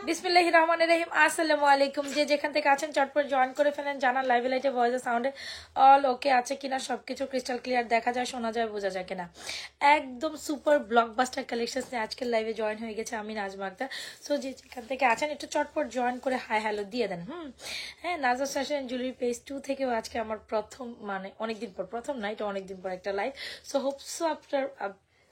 বিসমিল্লাহির রহমানির রহিম। আসসালামু আলাইকুম। যে যেখান থেকে আছেন চটপট জয়েন করে ফেলেন। জানান লাইভ লাইটে ভয়েস সাউন্ডে অল ওকে আছে কিনা, সবকিছু ক্রিস্টাল ক্লিয়ার দেখা যায়, শোনা যায়, বোঝা যায় কিনা। একদম সুপার ব্লকবাস্টার কালেকশন নিয়ে আজকের লাইভে জয়েন হয়ে গেছে আমি নাজমা আক্তার। সো যে যেখান থেকে আছেন একটু চটপট জয়েন করে হাই হ্যালো দিয়ে দেন। হ্যাঁ, নাজমা ফ্যাশন জুয়েলারি পেজ 2 থেকেও আজকে আমার প্রথম, মানে অনেকদিন পর, প্রথম না এটা অনেকদিন পর একটা লাইভ। সো হোপসো আপনার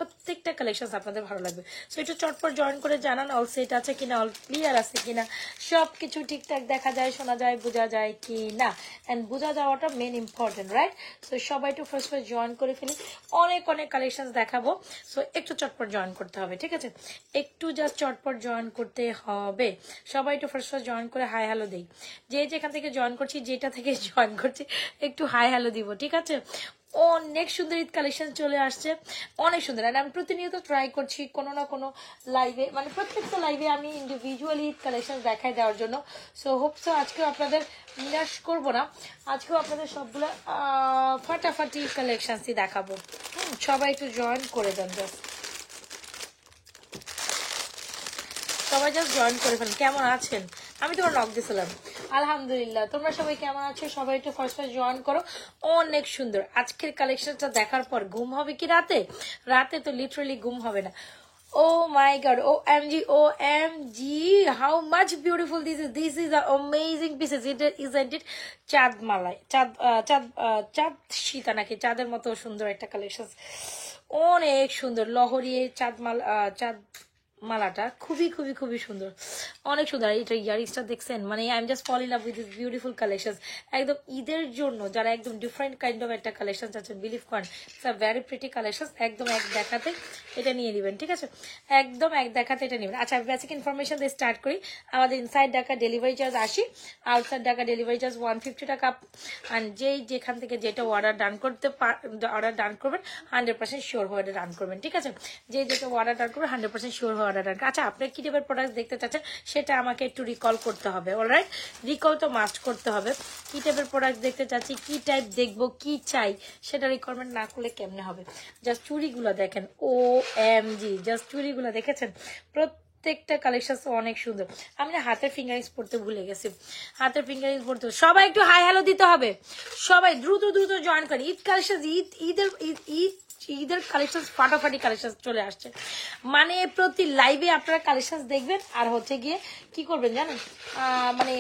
প্রত্যেকটা কালেকশন আপনাদের ভালো লাগবে। সো একটু চটপট জয়েন করে জানান অল সেট আছে কিনা, অল ক্লিয়ার আছে কিনা, সব কিছু ঠিকঠাক দেখা যায়, শোনা যায়, বোঝা যায় কি না। অ্যান্ড বোঝা যাওয়াটা মেন ইম্পর্টেন্ট, রাইট? সো সবাই একটু ফার্স্ট জয়েন করে ফেলি। অনেক অনেক কালেকশন দেখাবো। সো একটু চটপট জয়েন করতে হবে, ঠিক আছে? একটু জাস্ট চটপট জয়েন করতে হবে। সবাই একটু ফার্স্ট জয়েন করে হাই হ্যালো দেই। যে যেখান থেকে জয়েন করছি, যেটা থেকে জয়েন করছি, একটু হাই হ্যালো দিব, ঠিক আছে? অনেক সুন্দর ঈদ কালেকশন চলে আসছে, অনেক সুন্দর। আর আমি প্রতিনিয়ত ট্রাই করছি কোনো না কোনো লাইভে, মানে প্রত্যেকটা লাইভে আমি ইন্ডিভিজুয়ালি ঈদ কালেকশন দেখাই দেওয়ার জন্য। সো হোপসো আজকেও আপনাদের নিরাশ করবো না, আজকেও আপনাদের সবগুলো ফাটাফাটি কালেকশনসই দেখাবো। সবাই একটু জয়েন করে দেন, জাস্ট সবাই জাস্ট জয়েন করে ফেলেন। কেমন আছেন? আমি তোমার নক দিয়েছিলাম। আলহামদুলিল্লাহ। তোমরা সবাই কেমন আছো? সবাই একটু ফার্স্ট জয়েন করো। অনেক সুন্দর আজকের কালেকশনটা দেখার পর ঘুম হবে কি রাতে? রাতে তো লিটারালি ঘুম হবে না। ও মাই god, OMG, how much beautiful this is. This is an amazing pieces, isn't it? চাঁদ মালায়, চাঁদ সীতা নাকি চাঁদের মতো সুন্দর একটা কালেকশন, অনেক সুন্দর। লহরি চাঁদ মালাটা খুবই খুবই খুবই সুন্দর, অনেক সুন্দর। এটা ইয়ারিংসটা দেখছেন, মানে I am just fall in love with this beautiful collection. একদম ঈদের জন্য যারা একদম ডিফারেন্ট কাইন্ড অফ একটা কালেকশন চাচ্ছেন, বিলিভ করেন it's a very pretty collection. একদম এক দেখাতে এটা নিয়ে নেবেন, ঠিক আছে? একদম এক দেখাতে এটা নেবেন। আচ্ছা, বেসিক ইনফরমেশন দিয়ে স্টার্ট করি। আমাদের inside Dhaka delivery charge 80, outside Dhaka delivery charge 150 টাকা। অ্যান্ড যেখান থেকে যেটা অর্ডার ডান করবেন 100% শিওর হয়ে ডান করবেন, ঠিক আছে? যেটা অর্ডার ডান করবেন 100% শিওর হয়ে অর্ডার ডান। আচ্ছা, আপনার কি টাইপের প্রোডাক্ট দেখতে চাচ্ছেন সেটা আমাকে একটু রিকল করতে হবে, অলরাইট? রিকল তো মাস্ট করতে হবে। কি টাইপের প্রোডাক্ট দেখতে চাচ্ছি, কি টাইপ দেখবো, কি চাই, সেটা রিকোয়ারমেন্ট না করলে কেমনে হবে? জাস্ট চুড়িগুলো দেখেন, OMG, জাস্ট চুড়িগুলো দেখেছেন? প্রত্যেকটা কালেকশন অনেক সুন্দর। আমি না হাতের ফিঙ্গারিংস পড়তে ভুলে গেছি, হাতের ফিঙ্গারিংস পড়তে। সবাই একটু হাই হ্যালো দিতে হবে, সবাই দ্রুত দ্রুত জয়েন করেন। ঈদ কালেকশন, ঈদের কালেকশন ফাটাফাটি কালেকশন চলে আসছে। মানে প্রতি লাইভে আপনারা কালেকশন দেখবেন আর হচ্ছে গিয়ে কি করবেন জানেন, মানে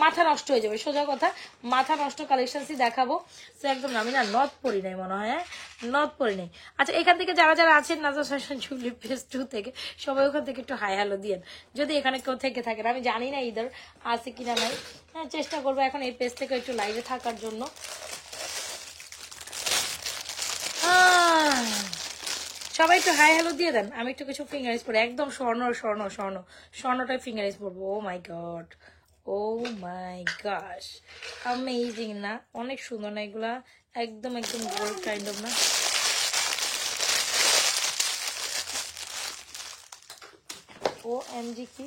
মাথা নষ্ট হয়ে যাবে, সোজা কথা, মাথা নষ্ট কালেকশনসই দেখাবো। তো একদম আমি না নথ পরি নাই মনে হয়, হ্যাঁ নথ পরি নাই। আচ্ছা, এখান থেকে যারা যারা আছেন নাজমা ফ্যাশন জুয়েলারি পেজ 2 থেকে, সবাই ওখান থেকে একটু হাই হ্যালো দিয়েন যদি এখানে কেউ থেকে থাকেন। আমি জানি না ঈদের আছে কিনা নাই, হ্যাঁ চেষ্টা করবো এখন এই পেজ থেকে একটু লাইভে থাকার জন্য। সবাই একটু হাই হ্যালো দিয়ে দেন। আমি একটু কিছু ফিঙ্গারিংস পরে একদম স্বর্ণটাই ফিঙ্গারিংস পরবো। ও মাই গড, ও মাই গশ, অ্যামেজিং না? অনেক সুন্দর না এগুলা? একদম একদম গোল্ড কাইন্ড অফ না? OMG কি?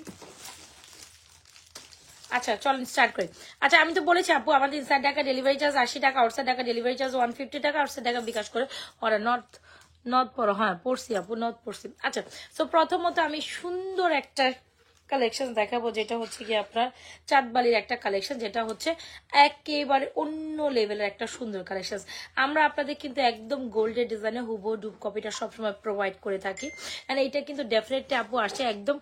আচ্ছা চলেন স্টার্ট করি। আচ্ছা, আমি তো বলেছি আপু আমাদের ইনসাইড ঢাকা ডেলিভারি চার্জ 80 টাকা, আউটসাইড ঢাকা ডেলিভারি চার্জ 150 টাকা। আউটসাইড ঢাকা বিকাশ করে অর্ডার। নর্থ পড়ো, হ্যাঁ পড়ছি আপু, নর্থ পড়ছি। আচ্ছা, তো প্রথমত আমি সুন্দর একটা কালেকশন দেখাবো, যেটা হচ্ছে কি আপনার চাঁদবালির একটা কালেকশন, যেটা হচ্ছে একেবারে অন্য লেভেলের একটা সুন্দর কালেকশন। আমরা আপনাদের কিন্তু একদম গোল্ডের ডিজাইনে হুবহু ডুব কপিটা সবসময় প্রোভাইড করে থাকি। এন্ড এইটা কিন্তু ডেফিনেটলি আপু আসছে একদম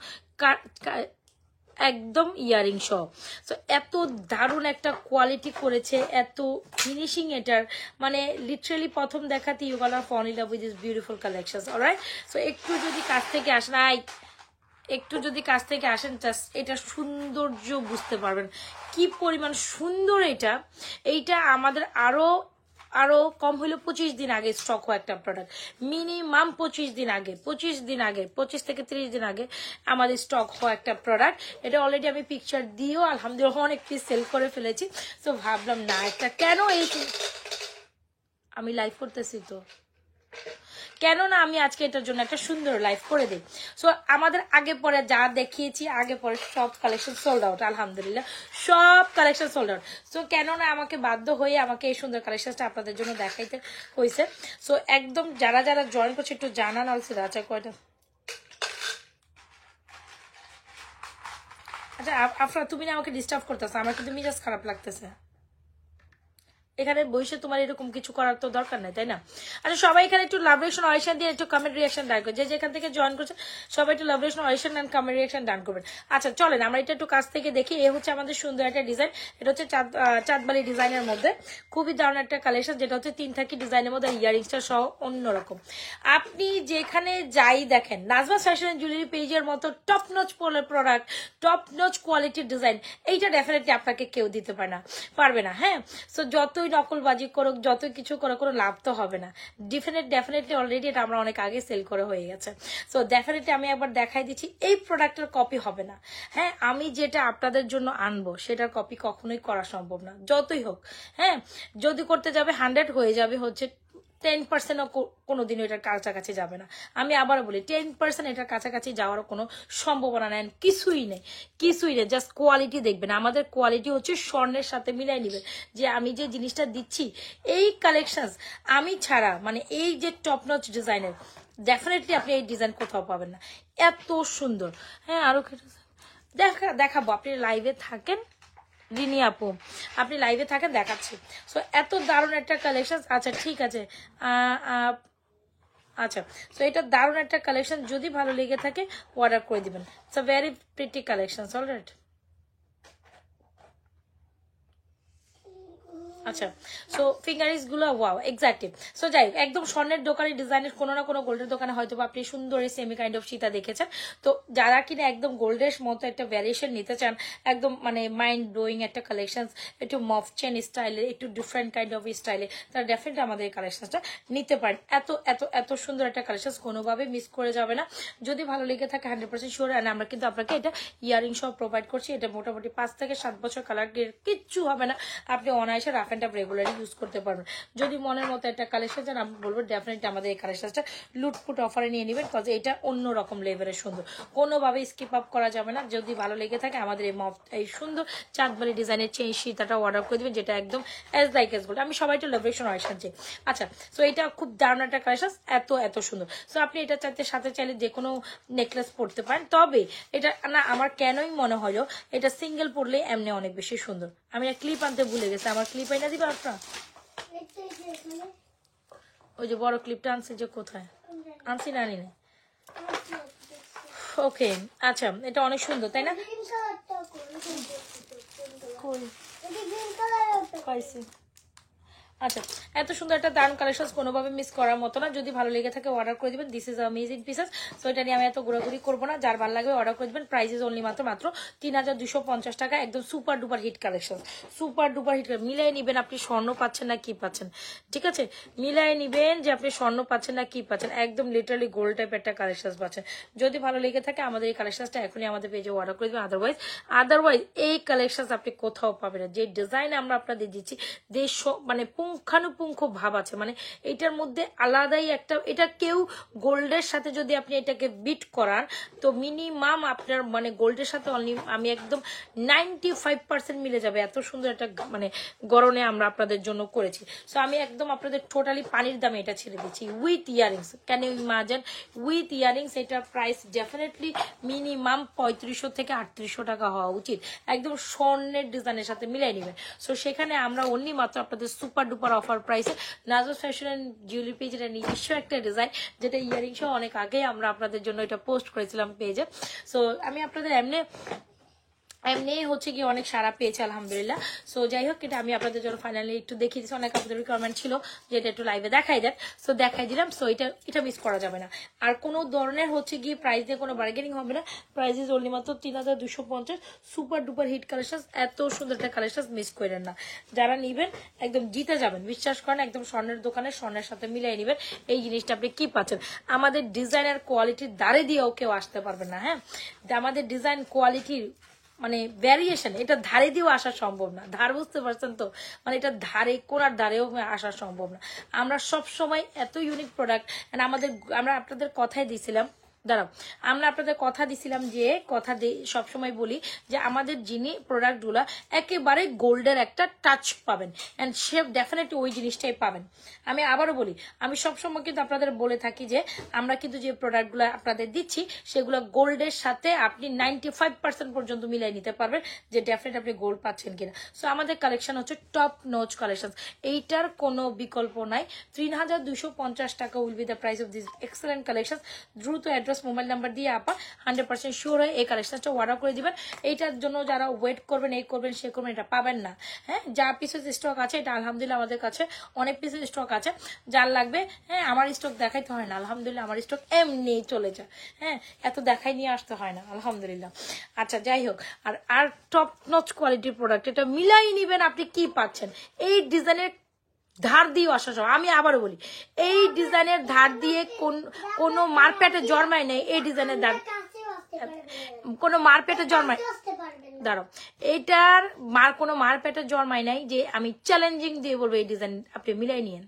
একদম ইয়ারিং সহ। তো এত দারুণ একটা কোয়ালিটি করেছে, এত ফিনিশিং এটার, মানে লিটারালি প্রথম দেখাতে you gonna fall in love with this beautiful collections, alright? So একটু যদি কাছ থেকে আসেন, জাস্ট এটা সৌন্দর্য বুঝতে পারবেন কি পরিমাণ সুন্দর এইটা আমাদের আরো কম হইলো 25 দিন আগে স্টক হয় একটা প্রোডাক্ট, মিনিমাম 25 দিন আগে, 25 থেকে 30 দিন আগে আমাদের স্টক হয় একটা প্রোডাক্ট। এটা অলরেডি আমি পিকচার দিয়েও আলহামদুলিল্লাহ অনেক পিস সেল করে ফেলেছি। তো ভাবলাম না একটা কেন আমি লাইভ করতেছি, তো কেন না আমি আজকে এটার জন্য একটা সুন্দর লাইভ করে দিই। সো আমাদের আগে পরে যা দেখিয়েছি, আগে পরে সব কালেকশন সোল্ড আউট, আলহামদুলিল্লাহ সব কালেকশন সোল্ড আউট। সো কেন না আমাকে বাধ্য হয়ে আমাকে এই সুন্দর কালেকশনটা আপনাদের জন্য দেখাইতে হয়েছে। সো একদম যারা যারা জয়েন করছে একটু জানান অলসো। আচ্ছা, কয়টা আচ্ছা আফরা, তুমি না আমাকে ডিস্টার্ব করতেছো, আমার কিন্তু মিজাজ খারাপ লাগতেছে। এখানে বসে তোমার এরকম কিছু করার তো দরকার নাই, তাই না? আচ্ছা সবাই এখানে একটু লাভ রিয়েকশন অয়েশন দিয়ে একটু কমেন্ট রিয়েকশন ডান করবে, যে যেখান থেকে জয়েন করছে সবাই একটু লাভ রিয়েকশন অয়েশন এন্ড কমেন্ট রিয়েকশন ডান করবেন। আচ্ছা চলেন আমরা এটা একটু কাছ থেকে দেখি। এ হচ্ছে আমাদের সুন্দর একটা ডিজাইন, এটা হচ্ছে চাঁদবালি ডিজাইনের মধ্যে খুবই দারুণ একটা কালেকশন, যেটা হচ্ছে 3 ডিজাইনের মধ্যে ইয়ারিংসটা সহ অন্যরকম। আপনি যেখানে যাই দেখেন নাজমা ফ্যাশন জুয়েলারি পেজের মতো top notch product, top notch কোয়ালিটির ডিজাইন, এইটা ডেফিনেটলি আপনাকে কেউ দিতে পারবে না। হ্যাঁ, সো যতই নকলবাজি করুক, যতই কিছু করে, কোনো লাভ তো হবে না। ডেফিনেটলি অলরেডি এটা আমরা অনেক আগে সেল করে হয়ে গেছে। সো ডেফিনেটলি আমি একবার দেখাই দিচ্ছি, এই প্রোডাক্টের কপি হবে না। হ্যাঁ, আমি যেটা আপনাদের জন্য আনবো সেটার কপি কখনোই করা সম্ভব না, যতই হোক। হ্যাঁ, যদি করতে যাবে 100 হয়ে যাবে হচ্ছে 10%ও কোনোদিনও এটার কাছাকাছি যাবে না। আমি আবারও বলি 10% এটার কাছাকাছি যাওয়ার কোনো সম্ভাবনা নেই, কিছুই নেই। জাস্ট কোয়ালিটি দেখবেন, আমাদের কোয়ালিটি হচ্ছে স্বর্ণের সাথে মিলাই নিবেন। যে আমি যে জিনিসটা দিচ্ছি এই কালেকশন আমি ছাড়া, মানে এই যে টপ নচ ডিজাইনের, ডেফিনেটলি আপনি এই ডিজাইন কোথাও পাবেন না, এত সুন্দর। হ্যাঁ, আরো দেখাবো, আপনি লাইভে থাকেন রিনি আপু, আপনি লাইভে থাকেন, দেখাচ্ছি। সো এত দারুণ একটা কালেকশন। আচ্ছা ঠিক আছে, আচ্ছা সো এটা দারুণ একটা কালেকশন, যদি ভালো লেগে থাকে অর্ডার করে দিবেন। It's a very pretty collection. Alright, আচ্ছা সো ফিঙ্গারিংস গুলো ওয়াও এক্স্যাক্টলি। সো যাই হোক, একদম স্বর্ণের দোকানের ডিজাইনের কোনো না কোনো গোল্ডের দোকানে হয়তো আপনি সুন্দর এই সেমি কাইন্ড অফ সীতা দেখেছেন। তো যারা কিনা একদম গোল্ডের মতো একটা ভ্যারিয়েশন নিতে চান, একদম মানে মাইন্ড ব্লোয়িং একটা কালেকশন, একটু মফ চেন স্টাইলে, একটু ডিফারেন্ট কাইন্ড অফ স্টাইলে, তারা ডেফিনেটলি আমাদের এই কালেকশনটা নিতে পারেন। এত এত এত সুন্দর একটা কালেকশন, কোনোভাবে মিস করে যাবে না। যদি ভালো লেগে থাকে 100% শিওর। আর আমরা কিন্তু আপনাকে এটা ইয়ারিং সহ প্রোভাইড করছি। এটা মোটামুটি 5 থেকে 7 বছর কালার কিচ্ছু হবে না, আপনি অনায়াসে rough and tough regularly use করতে পারবেন। যদি মনের মতো একটা কালেকশন চান, আমি বলবো ডেফিনেটলি আমাদের এই কালেকশনটা লুটপুট অফারে নিয়ে নেবেন, কজ এটা অন্যরকম লেভেলের সুন্দর, কোনোভাবে স্কিপ আপ করা যাবে না। যদি ভালো লেগে থাকে আমাদের এই সুন্দর চাঁদবালি ডিজাইনের চেন সীতাটা অর্ডার করে দিবেন, যেটা একদম এজ লাইক এজ গোল্ড। আমি সবাই একটু লেভেলেশন অয়েশন চাই। আচ্ছা সো এটা খুব দারুণ একটা কালেকশন, এত সুন্দর। সো আপনি এটা সাথে চাইলে যে কোনো নেকলেস পরতে পারেন। তবে এটা না আমার কেনই মনে হলো এটা সিঙ্গেল পরলে এমনি অনেক বেশি সুন্দর। আমি ক্লিপ আনতে ভুলে গেছি, আমার ক্লিপ এনে দিবে আপনার? ওই যে বড় ক্লিপটা আনছি, যে কোথায় আনছি না আনি না। ওকে আচ্ছা, এটা অনেক সুন্দর তাই না? পাইছি। আচ্ছা এত সুন্দর একটা দারুণ কালেকশন, কোনোভাবে মিস করার মতো না। যদি ভালো লেগে থাকে অর্ডার করে দিবেন। This is amazing pieces. So এটা নিয়ে আমি এত ঘোরাঘুরি করবো না, যার ভালো লাগবে অর্ডার করে দিবেন। প্রাইস ইজ অনলি মাত্র 3250 টাকা। একদম super duper hit collection, super duper hit. মিলাই নিবেন, আপনি স্বর্ণ পাচ্ছেন না কি পাচ্ছেন, ঠিক আছে? মিলাই নিবেন যে আপনি স্বর্ণ পাচ্ছেন না কি পাচ্ছেন, একদম লিটারালি গোল্ড টাইপ একটা কালেকশন পাচ্ছেন। যদি ভালো লেগে থাকে আমাদের এই কালেকশনটা এখনই আমাদের পেজে অর্ডার করে দিবেন। আদারওয়াইজ এই কালেকশন আপনি কোথাও পাবেন না। যে ডিজাইন আমরা আপনাদের দিচ্ছি, দেশ মানে পুঙ্খানুপুঙ্খ ভাব আছে, মানে এটার মধ্যে আলাদাই একটা, এটা কেউ গোল্ডের সাথে যদি আপনি এটাকে বিট করান তো মিনিমাম আপনার মানে গোল্ডের সাথে আমি একদম 95% মিলে যাবে। এত সুন্দর একটা মানে গরনে আমরা আপনাদের জন্য করেছি। সো আমি একদম আপনাদের টোটালি পানির দামে এটা ছেড়ে দিচ্ছি with earrings. Can you imagine with earrings? এটার প্রাইস ডেফিনেটলি মিনিমাম 3500 থেকে 3800 টাকা হওয়া উচিত, একদম স্বর্ণের ডিজাইনের সাথে মিলাই নেবেন। সো সেখানে আমরা অনলি মাত্র আপনাদের সুপার ডুপার অফার প্রাইসে Nazma fashion and jewellery page, এটা নিজস্ব একটা ডিজাইন, যেটা ইয়ারিং সহ অনেক আগে আমরা আপনাদের জন্য এটা পোস্ট করেছিলাম পেজে। সো আমি আপনাদের এমনি হচ্ছে কি অনেক সারা পেয়েছে আলহামদুলিল্লাহ। সো যাই হোক, এটা আমি আপনাদের জন্য ফাইনালি একটু দেখিয়ে দিচ্ছি। অনেক আপনাদের রিকোয়ারমেন্ট ছিল যে এটা একটু লাইভে দেখাই দেন, সো দেখাই দিলাম। সো এটা মিস করা যাবে না। আর কোনো ধরনের হচ্ছে গিয়ে প্রাইস দিয়ে কোনো বার্গেনিং হবে না। প্রাইস ইজ অনলি মাত্র 3250। সুপার ডুপার হিট কালেকশন, এত সুন্দর একটা কালেকশন, মিস করেন না। যারা নিবেন একদম জিতে যাবেন, বিশ্বাস করেন। একদম স্বর্ণের দোকানে স্বর্ণের সাথে মিলিয়ে নিবেন। এই জিনিসটা আপনি কি পাচ্ছেন, আমাদের ডিজাইনের কোয়ালিটির দ্বারে দিয়েও কেউ আসতে পারবেন না। হ্যাঁ, আমাদের ডিজাইন কোয়ালিটির মানে ভ্যারিয়েশন, এটা ধারে দিয়েও আসা সম্ভব না। ধার বুঝতে পারছেন তো, মানে এটা ধারে কোনার ধারেও আসা সম্ভব না। আমরা সব সময় এত ইউনিক প্রোডাক্ট, আমরা আপনাদের কথাই দিয়েছিলাম দাঁড়াও, আমরা আপনাদের কথা দিছিলাম যে কথা সবসময় বলি যে আমাদের যিনি প্রোডাক্টগুলো একেবারে গোল্ডের একটা টাচ পাবেন, অ্যান্ড সে ডেফিনেটলি ওই জিনিসটাই পাবেন। আমি আবারও বলি, আমি সবসময় কিন্তু আপনাদের বলে থাকি যে আমরা কিন্তু যে প্রোডাক্টগুলো আপনাদের দিচ্ছি সেগুলো গোল্ডের সাথে আপনি 95% পর্যন্ত মিলাই নিতে পারবেন যে ডেফিনেট আপনি গোল্ড পাচ্ছেন কিনা। সো আমাদের কালেকশন হচ্ছে টপ নোচ কালেকশন, এইটার কোনো বিকল্প নাই। 3250 টাকা will be the price of this excellent collection. দ্রুত অ্যাড্রেস মোবাইল নাম্বার দিয়ে আপা 100% শিওর হয়ে এই কালেকশনটা অর্ডার করে দিবেন। এইটার জন্য যারা ওয়েট করবেন, এই করবেন, সে করবেন, এটা পাবেন না। হ্যাঁ, যা পিসেস স্টক আছে এটা আলহামদুলিল্লাহ আমাদের কাছে অনেক পিসেস স্টক আছে, যার লাগবে। হ্যাঁ, আমার স্টক দেখাইতে হয় না আলহামদুলিল্লাহ, আমার স্টক এমনি চলে যায়। হ্যাঁ, এত দেখাই নিয়ে আসতে হয় না আলহামদুলিল্লাহ। আচ্ছা, যাই হোক, আর টপ নচ কোয়ালিটির প্রোডাক্ট, এটা মিলাই নিবেন। আপনি কি পাচ্ছেন এই ডিজাইনের ধার দিয়ে আসা সব। আমি আবারও বলি, এই ডিজাইনের ধার দিয়ে কোনো মারপ্যাটে জন্মায় নেই। এই ডিজাইনের ধার কোনো মারপেটে জন্মায়, দাঁড়াও, এইটার কোনো মারপেটে জন্মায় নাই যে আমি চ্যালেঞ্জিং দিয়ে বলবো এই ডিজাইন আপনি মিলাই নিয়েন,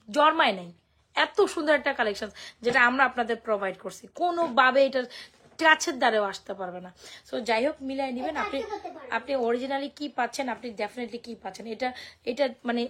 জন্মায় নাই। এত সুন্দর একটা কালেকশন যেটা আমরা আপনাদের প্রোভাইড করছি, কোনোভাবে এটা টাচের দ্বারেও আসতে পারবে না। সো যাই হোক, মিলাই নিবেন। আপনি অরিজিনালি কি পাচ্ছেন, আপনি ডেফিনেটলি কি পাচ্ছেন, এটা মানে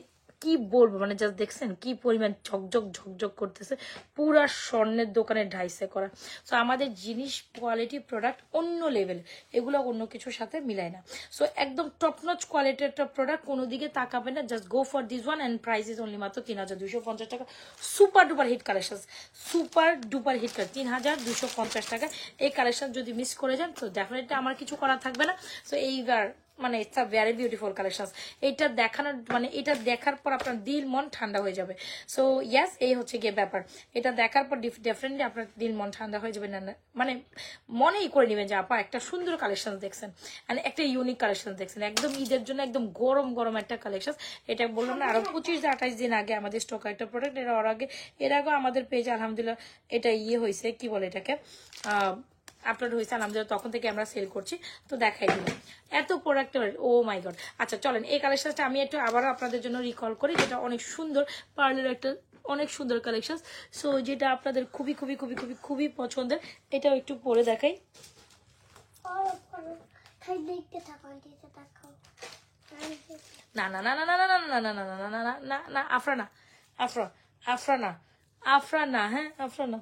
কি বলবো, মানে জাস্ট দেখছেন কি পরিমাণ ঝকঝক ঝকঝক করতেছে, পুরা স্বর্ণের দোকানে ঢাইসে করা। সো আমাদের জিনিস কোয়ালিটি প্রোডাক্ট অন্য লেভেল, এগুলো অন্য কিছুর সাথে মিলায় না। সো একদম টপনচ কোয়ালিটির একটা প্রোডাক্ট, কোনো দিকে তাকাবেন না, just go for this one and price is only মাত্র 3250 টাকা। Super duper hit collection, super duper hit collection, 3250 টাকা। এই কালেকশন যদি মিস করে যান তো ডেফিনেটলি আমার কিছু করার থাকবে না। সো এইবার মানে it's a very beautiful collection. এটা দেখানোর মানে এটা দেখার পর আপনার দিল মন ঠান্ডা হয়ে যাবে। সো ইয়াস, এই হচ্ছে গিয়ে ব্যাপার। এটা দেখার পর ডেফিনেটলি আপনার দিল মন ঠান্ডা হয়ে যাবে, না মানে মনেই করে নেবেন যে আপা একটা সুন্দর কালেকশন দেখছেন, মানে একটা ইউনিক কালেকশন দেখছেন, একদম ঈদের জন্য একদম গরম গরম একটা কালেকশন। এটা বললাম না, আরো 25-28 দিন আগে আমাদের স্টক একটা প্রোডাক্ট, এর আগে আমাদের পেজ আলহামদুলিল্লাহ এটা হয়েছে, কি বলে এটাকে, আপলোড হয়েছে আলহামদুলিল্লাহ, তখন থেকে আমরা সেল করছি। তো দেখাই দিন এত প্রোডাক্ট, ও মাই গড। আচ্ছা চলেন, এই কালেকশনটা আমি একটু আবারও আপনাদের জন্য রিকল করি, যেটা অনেক সুন্দর পার্লের একটা অনেক সুন্দর কালেকশন। সো যেটা আপনাদের খুবই খুবই খুবই খুবই খুবই পছন্দের, এটাও একটু পরে দেখাই। না না না না না না না না না না না না না না না, আফরা না, আফরা আফরা না, আফরা না, হ্যাঁ আফরা না।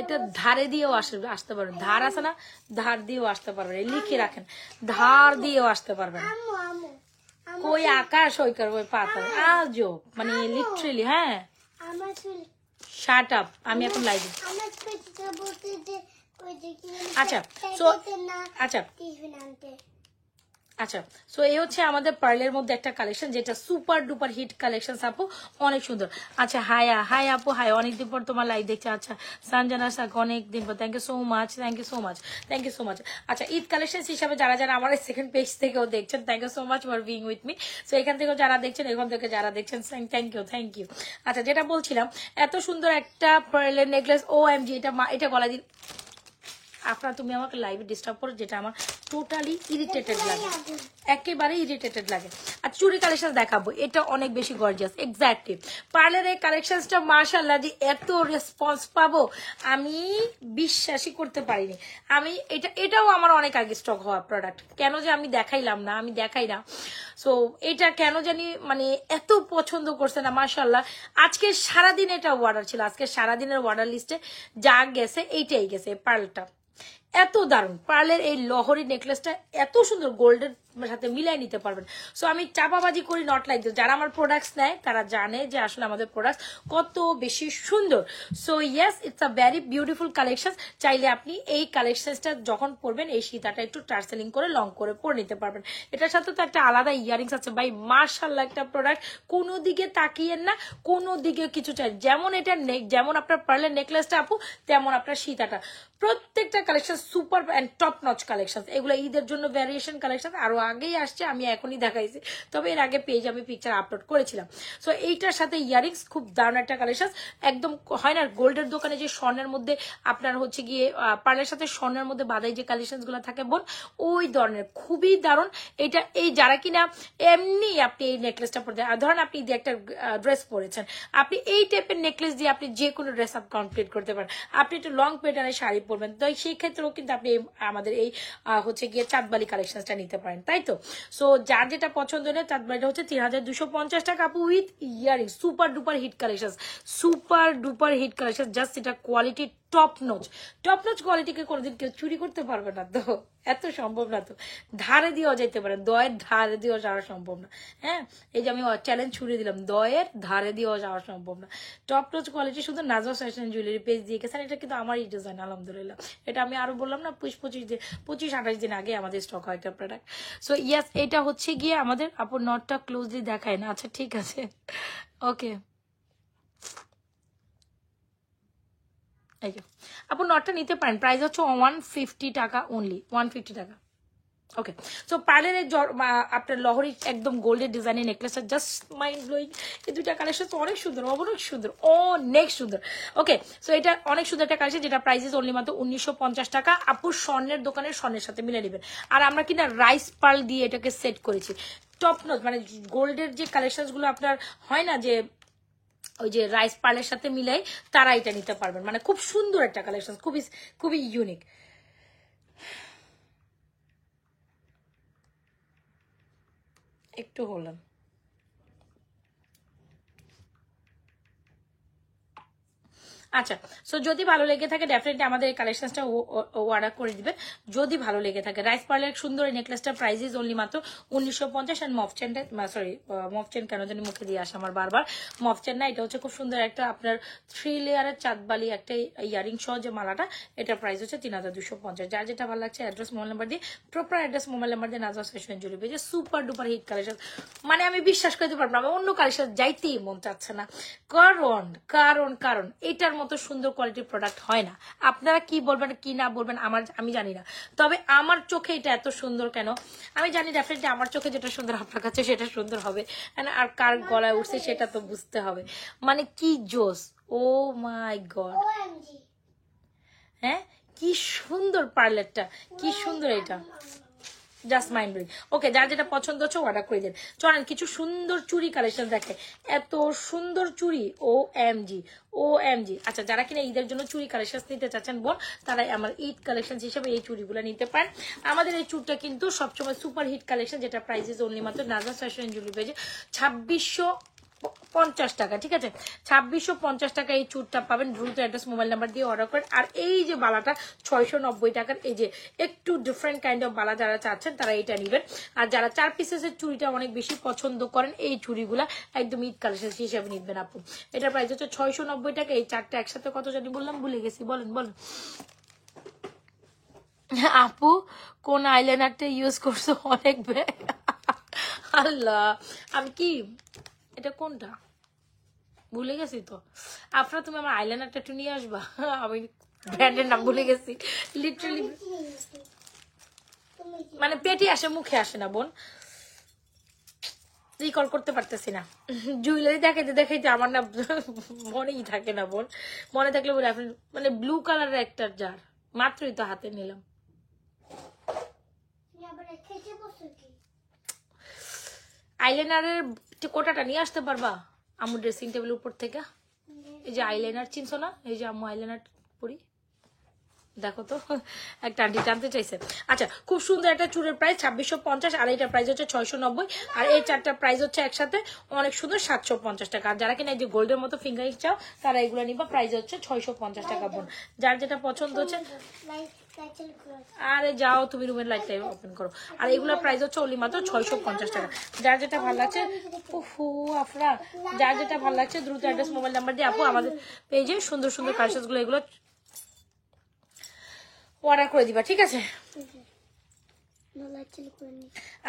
এটা ধারে দিয়েও আসতে পারবেন, ধার আছে না, ধার দিয়েও আসতে পারবেন, লিখে রাখেন, ধার দিয়েও আসতে পারবেন। কই আকাশ ওই করবে পাতা আজও, মানে লিটারেলি। হ্যাঁ, শাট আপ, আমি এখন লাইভে। আচ্ছা সো আচ্ছা আচ্ছা সো এই হচ্ছে আমাদের পার্লের মধ্যে একটা কালেকশন, যেটা সুপার ডুপার হিট কালেকশন আপু, অনেক সুন্দর। আচ্ছা হাই আপু, হাই, অনেকদিন পর তোমার লাইভ দেখছে। আচ্ছা সঞ্জনা শাক, অনেকদিন পর, thank you so much, thank you so much, thank you so much. আচ্ছা, ঈদ কালেকশন হিসাবে যারা যারা আমার সেকেন্ড পেজ থেকেও দেখছেন, thank you so much for being with me. So এখান থেকেও যারা দেখছেন, এখান থেকে যারা দেখছেন, থ্যাংক ইউ, থ্যাংক ইউ। আচ্ছা, যেটা বলছিলাম, এত সুন্দর একটা পার্লের নেকলেস, ও এম জি, এটা গলা দিন আপনার, তুমি আমাকে লাইভে ডিস্টার্ব করো, যেটা আমার টোটালি ইরিটেটেড লাগে, একেবারে ইরিটেটেড লাগে। আর চুড়ি কালেকশন দেখাবো, এটা অনেক বেশি গর্জিয়াস, এক্স্যাক্টলি পার্লের এই কালেকশনটা মাশাআল্লাহ যে এত রেসপন্স পাবো আমি বিশ্বাসই করতে পারিনি। আমি এটাও আমার অনেক আগে স্টক হওয়া প্রোডাক্ট, কেন যে আমি দেখাইলাম না, আমি দেখাই না। সো এটা কেন জানি মানে এত পছন্দ করছে না মাশাআল্লাহ। আজকে সারাদিন এটা অর্ডার ছিল, আজকে সারাদিনের অর্ডার লিস্টে যা গেছে এইটাই গেছে, পার্লটা এত দারুণ। পার্লের এই লহরি নেকলেসটা এত সুন্দর, গোল্ডের সাথে মিলাই নিতে পারবেন। সো আমি চাপাবাজি করি নট লাইক দিস, যারা আমার প্রোডাক্টস নেয় তারা জানে যে আসলে আমাদের প্রোডাক্টস কত বেশি সুন্দর। So yes, it's a very beautiful collection. চাইলে আপনি এই কালেকশনটা যখন পরবেন, এই সীতাটা একটু টার্সেলিং করে লং করে পরে নিতে পারবেন। এটার সাথে তো একটা আলাদা ইয়ারিংস আছে ভাই, মাশাআল্লাহ একটা প্রোডাক্ট, কোনো দিকে তাকিয়েন না, কোনো দিকে কিছু চাই। যেমন এটা যেমন আপনার পার্লের নেকলেসটা আপু, তেমন আপনার সীতাটা, প্রত্যেকটা collection super and top notch collection, এগুলো ঈদের জন্য ভ্যারিয়েশন কালেকশন আরো আগেই আসছে, আমি এখনই দেখাইছি, তবে এর আগে পেজ আমি পিকচার আপলোড করেছিলাম। সো এইটার সাথে ইয়ারিংস খুব দারুণ একটা কালেকশন, একদম হয় না গোল্ডের দোকানে যে স্বর্ণের মধ্যে আপনার হচ্ছে গিয়ে পার্লের সাথে স্বর্ণের মধ্যে বাদাই যে কালেকশন গুলো থাকে বোন, ওই ধরনের খুবই দারুণ। এটা এই যারা কিনা এমনি আপনি এই নেকলেসটা পরে, ধরেন আপনি দিয়ে একটা ড্রেস পরেছেন, আপনি এই টাইপের নেকলেস দিয়ে আপনি যে কোনো ড্রেস আপ কমপ্লিট করতে পারেন। আপনি একটু লং প্যাটার্নের শাড়ি পরবেন, তো সেই ক্ষেত্রেও কিন্তু আপনি আমাদের এই হচ্ছে গিয়ে চাঁদবালি কালেকশনটা নিতে পারেন, তাই তো। সো যার যেটা পছন্দ নেই, চাঁদবালিটা হচ্ছে ৩,২৫০ টাকা আপু, with earring, super duper hit collection, super duper hit collection, just এটা quality top notch. Top notch কোয়ালিটিকে কোনোদিন কেউ চুরি করতে পারবে না তো, এত সম্ভব না তো। ধারে দিয়েও যেতে পারে, দয়ের ধারে দিয়েও যাওয়া সম্ভব না। হ্যাঁ, এই যে আমি চ্যালেঞ্জ ছুড়ে দিলাম, দয়ের ধারে দিয়েও যাওয়া সম্ভব না। টপ নচ কোয়ালিটি শুধু নাজওয়া ফ্যাশন জুয়েলারি পেজ দিয়ে গেছেন, এটা কিন্তু আমারই ডিজাইন আলহামদুলিল্লাহ। এটা আমি আরো বললাম না 25-28 দিন আগে আমাদের স্টক হয় একটা প্রোডাক্ট। সো ইয়াস, এটা হচ্ছে গিয়ে আমাদের আপু নটটা ক্লোজলি দেখায় না, আচ্ছা ঠিক আছে, ওকে। আপু নটটা নিতে পারেন, প্রাইস হচ্ছে 150 টাকা অনলি, 150 টাকা। ওকে, সো পার্লের আপনার লহরি একদম গোল্ডের ডিজাইনের নেকলেসটা জাস্ট মাইন্ড ব্লোয়িং। এই দুইটা কালেকশন তো অনেক সুন্দর, অনেক সুন্দর, অনেক সুন্দর। ওকে, সো এটা অনেক সুন্দর একটা কালেকশন, যেটা প্রাইস অনলি মাত্র 1950 টাকা। আপু স্বর্ণের দোকানের স্বর্ণের সাথে মিলে নেবেন। আর আমরা কিনা রাইস পার্ল দিয়ে এটাকে সেট করেছি, টপ নচ, মানে গোল্ডের যে কালেকশন গুলো আপনার হয় না যে ওই যে রাইস পার্লের সাথে মিলাই, তারা এটা নিতে পারবেন। মানে খুব সুন্দর একটা কালেকশন, খুবই খুবই ইউনিক। একটু হলাম আচ্ছা। সো যদি ভালো লেগে থাকে ডেফিনেটলি আমাদের এই কালেকশনটা অর্ডার করে দিবেন যদি ভালো লেগে থাকে। রাইস পার্লের সুন্দর এই নেকলেসটার প্রাইস ইজ অনলি মাত্র 1950। এন্ড মফ চেনটা, সরি মফ চেন কেন জানি মুখে দিয়ে আসে আমার বারবার, মফ চেন না, এটা হচ্ছে খুব সুন্দর একটা আপনার 3 লেয়ারের চাঁদবালি একটা ইয়ারিং সহ যে মালাটা, এটার প্রাইস হচ্ছে 3250। যার যেটা ভালো লাগছে অ্যাড্রেস মোবাইল নাম্বার দিয়ে, প্রপার অ্যাড্রেস মোবাইল নাম্বার দিয়ে নাজওয়া ফ্যাশন জুয়েলারি পেজে সুপার ডুপার হিট কালেকশন। মানে আমি বিশ্বাস করতে পারবো না, অন্য কালেকশন যাইতেই মন চাচ্ছে না, কারণ কারণ কারণ এটার মতো সুন্দর কোয়ালিটির প্রোডাক্ট হয় না। আপনারা কি বলবেন কি না বলবেন আমি জানি না, তবে আমার চোখে এটা এত সুন্দর কেন আমি জানি। ডেফিনেটলি আমার চোখে যেটা সুন্দর আপনার কাছে সেটা সুন্দর হবে, আর কার গলায় উঠছে সেটা তো বুঝতে হবে। মানে কি জোস, ও মাই গড, হ্যাঁ কি সুন্দর পার্লারটা, কি সুন্দর এটা, জাস্ট মাইন্ড ব্লোয়িং। ওকে, যার যেটা পছন্দ হচ্ছে অর্ডার করে দেন। চলেন কিছু সুন্দর চুড়ি কালেকশন দেখে, এত সুন্দর চুড়ি, ও এম জি। আচ্ছা, যারা কিনা ঈদের জন্য চুড়ি কালেকশন নিতে চাচ্ছেন বোন, তারাই আমার ঈদ কালেকশন হিসেবে এই চুড়িগুলো নিতে পারেন। আমাদের এই চুড়টা কিন্তু সবসময় সুপার হিট কালেকশন, যেটা প্রাইস ইজ অনলি মাত্র নাজওয়া ফ্যাশন জুয়েলারি পেজে 2650 টাকা। ঠিক আছে, 2650 টাকা এই চুড়টা পাবেন। দ্রুত অ্যাড্রেস মোবাইল নাম্বার দিয়ে অর্ডার করেন। আর এই যে বালাটা 690 টাকার, এই যে একটু ডিফারেন্ট কাইন্ড অফ বালা যারা চাচ্ছেন তারা এটা নেবেন। আর যারা 4 পিসের চুড়িটা অনেক বেশি পছন্দ করেন, এই চুড়িগুলা একদম ঈদ কালেকশন হিসেবে নিবেন আপু। এটার প্রাইস হচ্ছে 690 টাকা। এই চারটা একসাথে কত জানি বললাম, ভুলে গেছি, বলেন বলেন। আপু কোন আইলাইনারটা ইউজ করছো, অনেক আল্লাহ, আমি কি, এটা কোনটা ভুলে গেছি তো। আপনারা তুমি আমার আইলাইনারটা একটু নিয়ে আসবা, আমি ব্র্যান্ডের নাম ভুলে গেছি লিটারালি। মানে পেটি আসে মুখে আসে না বোন, রিকল করতে পারতেছি না। জুয়েলারি দেখাইতে দেখাইতে আমার না মনেই থাকে না বোন, মনে থাকলে বলে আপনি, মানে ব্লু কালারের একটা জার মাত্রই তো হাতে নিলাম। আইলাইনারের কোটাটা নিয়ে আসতে পারবা আম্মু ড্রেসিং টেবিল উপর থেকে? এই যে আইলাইনার চিনছো না, এই যে আম্মু আইলাইনার পরি, দেখো তো একটা আন্টি টানতে চাইছে। আচ্ছা, খুব সুন্দর একটা চুড়ের প্রাইস 2650, আর এইটার প্রাইস হচ্ছে 690, আর এই চারটার প্রাইস হচ্ছে একসাথে অনেক সুন্দর 750 টাকা। আর যারা কিনা এই যে গোল্ডের মতো ফিঙ্গারিং চাও তারা এগুলো নিবা, প্রাইস হচ্ছে 650 টাকা বোন। যার যেটা পছন্দ হচ্ছে, আরে যাও তুমি রুমের লাইটটা ওপেন করো। আর এগুলোর প্রাইস হচ্ছে অনলি মাত্র 650 টাকা। যার যেটা ভালো লাগছে, উফু আফরা, যার যেটা ভালো লাগছে দ্রুত অ্যাড্রেস মোবাইল নাম্বার দিয়ে আপু আমাদের পেজে সুন্দর সুন্দর কালেকশন গুলো এগুলো অর্ডার করে দিবা, ঠিক আছে?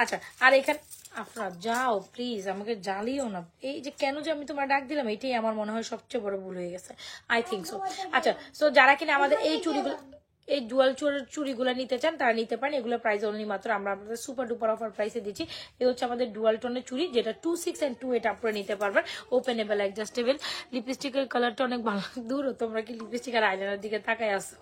আচ্ছা, আর এখানে আপনারা যাও প্লিজ, আমাকে জ্বালিও না। এই যে কেন যে আমি তোমার ডাক দিলাম, এটাই আমার মনে হয় সবচেয়ে বড় ভুল হয়ে গেছে, আই থিঙ্ক সো। আচ্ছা, সো যারা কিনা আমাদের এই চুড়িগুলো, এই ডুয়াল চুড়িগুলো নিতে চান তারা নিতে পারেন। এগুলো প্রাইস অনলি মাত্র আমরা আপনাদের সুপার ডুপার অফার প্রাইসে দিচ্ছি। এই হচ্ছে আমাদের ডুয়াল টোনের চুড়ি, যেটা 2/6 and 2/8 আপনারা নিতে পারবেন। Openable, adjustable. লিপস্টিকের কালারটা অনেক ভালো। দূর, তোমরা কি লিপস্টিক আর আইলাইনার দিকে তাকায় আসো?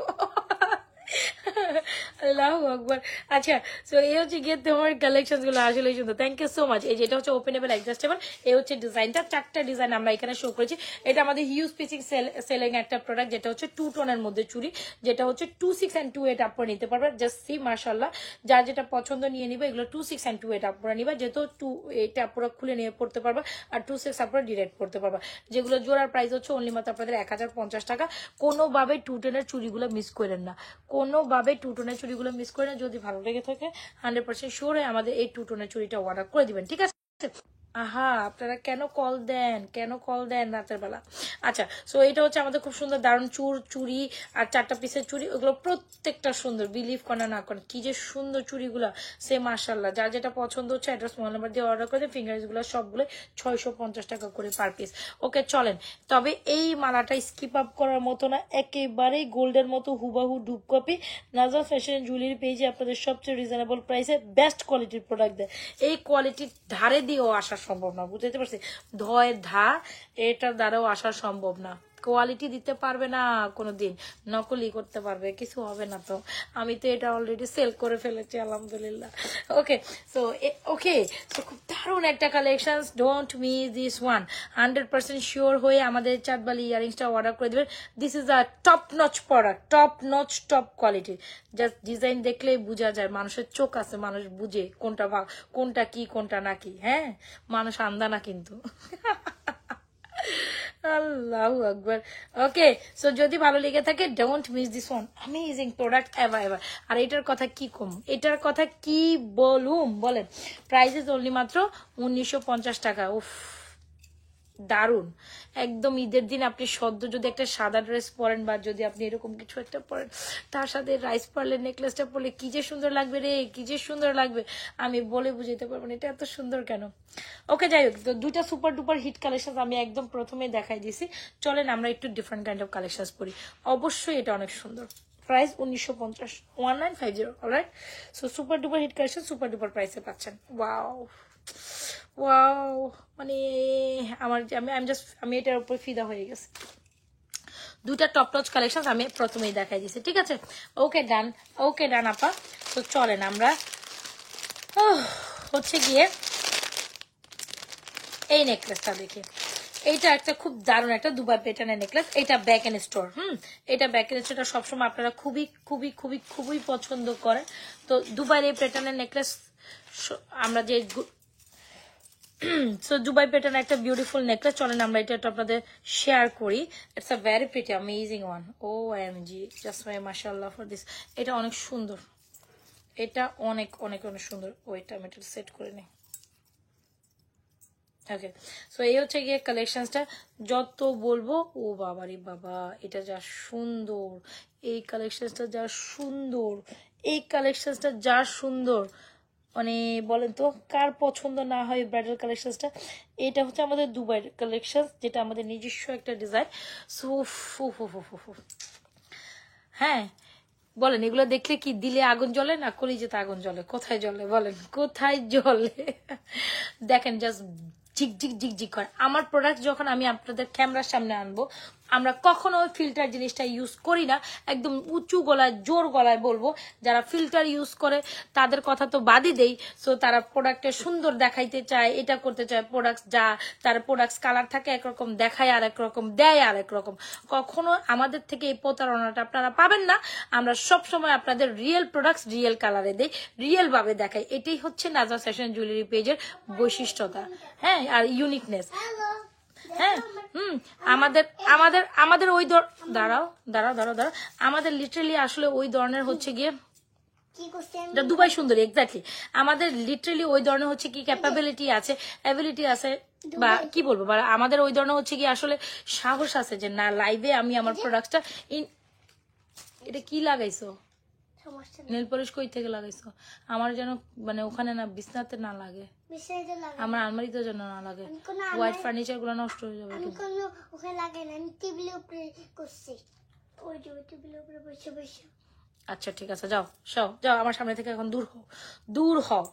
আল্লাহু আকবার। আচ্ছা, সো এই হচ্ছে গিয়ে তোমার কালেকশন গুলো আসলে সুন্দর। Thank you so much. এই যেটা হচ্ছে ওপেনেবল, অ্যাডজাস্টেবল। এই হচ্ছে ডিজাইনটা, 4টা ডিজাইন আমরা এখানে শো করেছি। এটা আমাদের হিউজ পিচিং সেলিং একটা প্রোডাক্ট, যেটা হচ্ছে 2 টোনের মধ্যে চুড়ি, যেটা হচ্ছে 2/6 and 2/8 আপনারা নিতে পারবেন। জাস্ট সি, মাশাআল্লাহ, যার যেটা পছন্দ নিয়ে নিবে। এগুলো 2/6 and 2/8 আপনারা নিবা, যেহেতু 2/8 আপনারা খুলে নিয়ে পড়তে পারবা, আর 2/6 আপনারা ডিরেক্ট পড়তে পারবা। যেগুলো জোড়ার প্রাইস হচ্ছে অনলি মাত্র আপনাদের 1050 টাকা। কোনোভাবে 2 টোনের চুড়িগুলো মিস করেন না, কোনোভাবে 2 টোনের চুড়িগুলো মিস করে না। যদি ভালো লেগে থাকে 100% শিওর হয়ে আমাদের এই 2 টোনের চুড়িটা অর্ডার করে দিবেন, ঠিক আছে? আহা, আপনারা কেন কল দেন রাতের বেলা? আচ্ছা, সো এটা হচ্ছে আমাদের খুব সুন্দর দারুণ চুড়ি, আর 4টা পিসের চুড়ি। ওগুলো প্রত্যেকটা সুন্দর, বিলিভ করেন না করেন, কি যে সুন্দর চুড়িগুলো, সে মাশাআল্লাহ। যার যেটা পছন্দ হচ্ছে অ্যাড্রেস, মোবাইল নাম্বার দিয়ে অর্ডার করে দেন। ফিঙ্গারিংস গুলো সবগুলো 650 টাকা করে পার পিস। ওকে, চলেন। তবে এই মালাটা স্কিপ আপ করার মতো না, একেবারেই গোল্ডের মতো হুবাহু ডুব কপি। নাজমা ফ্যাশন জুয়েলারি পেজে আপনাদের সবচেয়ে রিজনেবল প্রাইসে বেস্ট কোয়ালিটির প্রোডাক্ট দেয়। এই কোয়ালিটির ধারে দিয়েও আসা সম্ভব না, বুঝতে পারছি? এটার দ্বারাও আসা সম্ভব না। কোয়ালিটি দিতে পারবে না কোনোদিন, নকলি করতে পারবে, কিছু হবে না। তো আমি তো এটা অলরেডি সেল করে ফেলেছি, আলহামদুলিল্লাহ। ওকে, সো খুব দারুণ একটা collection, don't miss this one. 100% sure হয়ে আমাদের চাঁদবালি ইয়ারিংসটা অর্ডার করে দেবেন। This is a top notch product, top কোয়ালিটির। জাস্ট ডিজাইন দেখলেই বোঝা যায়, মানুষের চোখ আছে, মানুষ বুঝে কোনটা কি কোনটা না কি। হ্যাঁ, মানুষ আন্দা না কিন্তু। আল্লাহু আকবার। ওকে, সো যদি ভালো লেগে থাকে, don't miss this one, amazing product ever. আর এটার কথা কি বলেন? প্রাইসেস অনলি মাত্র 1950 টাকা। উফ, দারুন। একদম ঈদের দিন আপনি সদ্য যদি একটা সাদা ড্রেস পরেন, বা যদি আপনি এরকম কিছু একটা পরেন, তার সাথে রাইস পার্লের নেকলেসটা পরলে কি যে সুন্দর লাগবে রে, কি যে সুন্দর লাগবে, আমি বলে বুঝাইতে পারবো না এটা এত সুন্দর কেন। ওকে, যাই হোক, তো 2টা সুপার ডুপার হিট কালেকশন আমি একদম প্রথমে দেখাই দিয়েছি। চলেন আমরা একটু ডিফারেন্ট কাইন্ড অফ কালেকশন পরি। অবশ্যই এটা অনেক সুন্দর। Price 1950, 1950। Alright, so super duper hit collection super duper প্রাইসে পাচ্ছেন। ওয়াও, মানে আমি এটার উপর ফিদা হয়ে গেছি। 2টা টপ টচ কালেকশন আমি প্রথমেই দেখাই দিছি, ঠিক আছে? ওকে ডান আপা। তো চলেন আমরা হচ্ছে গিয়ে এই নেকলেসটা দেখি। এইটা একটা খুব দারুণ একটা দুবাই প্যাটার্নের নেকলেস। এটা ব্যাক এন্ড স্টোর। এটা ব্যাক এন্ড স্টোরটা সবসময় আপনারা খুবই খুবই খুবই খুবই পছন্দ করেন। তো দুবাইয়ের এই প্যাটার্নের নেকলেস আমরা যে সো দুবাই প্যাটার্ন একটা বিউটিফুল নেকলেস, চলেন আমরা এটা আপনাদের শেয়ার করি। It's a very pretty amazing one. OMG, just মাশাআল্লাহ ফর দিস। এটা অনেক সুন্দর, এটা অনেক অনেক অনেক সুন্দর। ওইটা আমি একটু সেট করে নিই। ওকে, সো এই হচ্ছে গিয়ে কালেকশনসটা। যত বলবো, ও বাবারে বাবা, এটা যা সুন্দর, এই কালেকশনসটা যা সুন্দর, এই কালেকশনসটা যা সুন্দর, মানে বলেন তো কার পছন্দ না হয় ব্রাইডাল কালেকশনসটা? এটা হচ্ছে আমাদের দুবাইয়ের কালেকশন, যেটা আমাদের নিজস্ব একটা ডিজাইন। সো হ্যাঁ, বলেন, এগুলো দেখলে কি দিলে আগুন জ্বলে না কলিজাতে আগুন জ্বলে? কোথায় জ্বলে বলেন, কোথায় জ্বলে? দেখেন, জাস্ট ঝিকঝিক করে। আমার প্রোডাক্ট যখন আমি আপনাদের ক্যামেরার সামনে আনবো, আমরা কখনো ফিল্টার জিনিসটা ইউজ করি না। একদম উঁচু গলায়, জোর গলায় বলবো, যারা ফিল্টার ইউজ করে তাদের কথা তো বাদই দেই। সো তারা প্রোডাক্টে সুন্দর দেখাইতে চায়, এটা করতে চায়। প্রোডাক্ট তার প্রোডাক্টস কালার থাকে একরকম, দেখায় আর একরকম, দেয় আর একরকম। কখনো আমাদের থেকে এই প্রতারণাটা আপনারা পাবেন না। আমরা সব সময় আপনাদের রিয়েল প্রোডাক্টস রিয়েল কালারে দেই, রিয়েল ভাবে দেখাই। এটাই হচ্ছে নাজমা ফ্যাশন জুয়েলারি পেজের বৈশিষ্ট্যতা, হ্যাঁ, আর ইউনিকনেস। হ্যাঁ, আমাদের আমাদের আমাদের ওই দাঁড়াও, আমাদের লিটারালি আসলে ওই ধরনের হচ্ছে গিয়ে দুবাই সুন্দরী, এক্স্যাক্টলি। আমাদের লিটারালি ওই ধরনের হচ্ছে কি ক্যাপাবিলিটি আছে, অ্যাবিলিটি আছে, বা কি বলবো, বা আমাদের ওই ধরনের হচ্ছে কি আসলে সাহস আছে যে না, লাইভে আমি আমার প্রোডাক্টটা এটা কি লাগাইছো? নেল পলিশ কই থেকে লাগাইছো? আমার যেন মানে ওখানে না, বিছনাতে না লাগে, আমার আলমারিতে যেন না লাগে। হোয়াইট ফার্নিচার গুলো নষ্ট হয়ে যাবে। আমি কোনো ওখানে লাগাই না, আমি টেবিলের উপরে করছি, ওই টেবিলের উপরে বসে বসে। আচ্ছা ঠিক আছে, যাও যাও যাও আমার সামনে থেকে এখন দূর হও, দূর হও।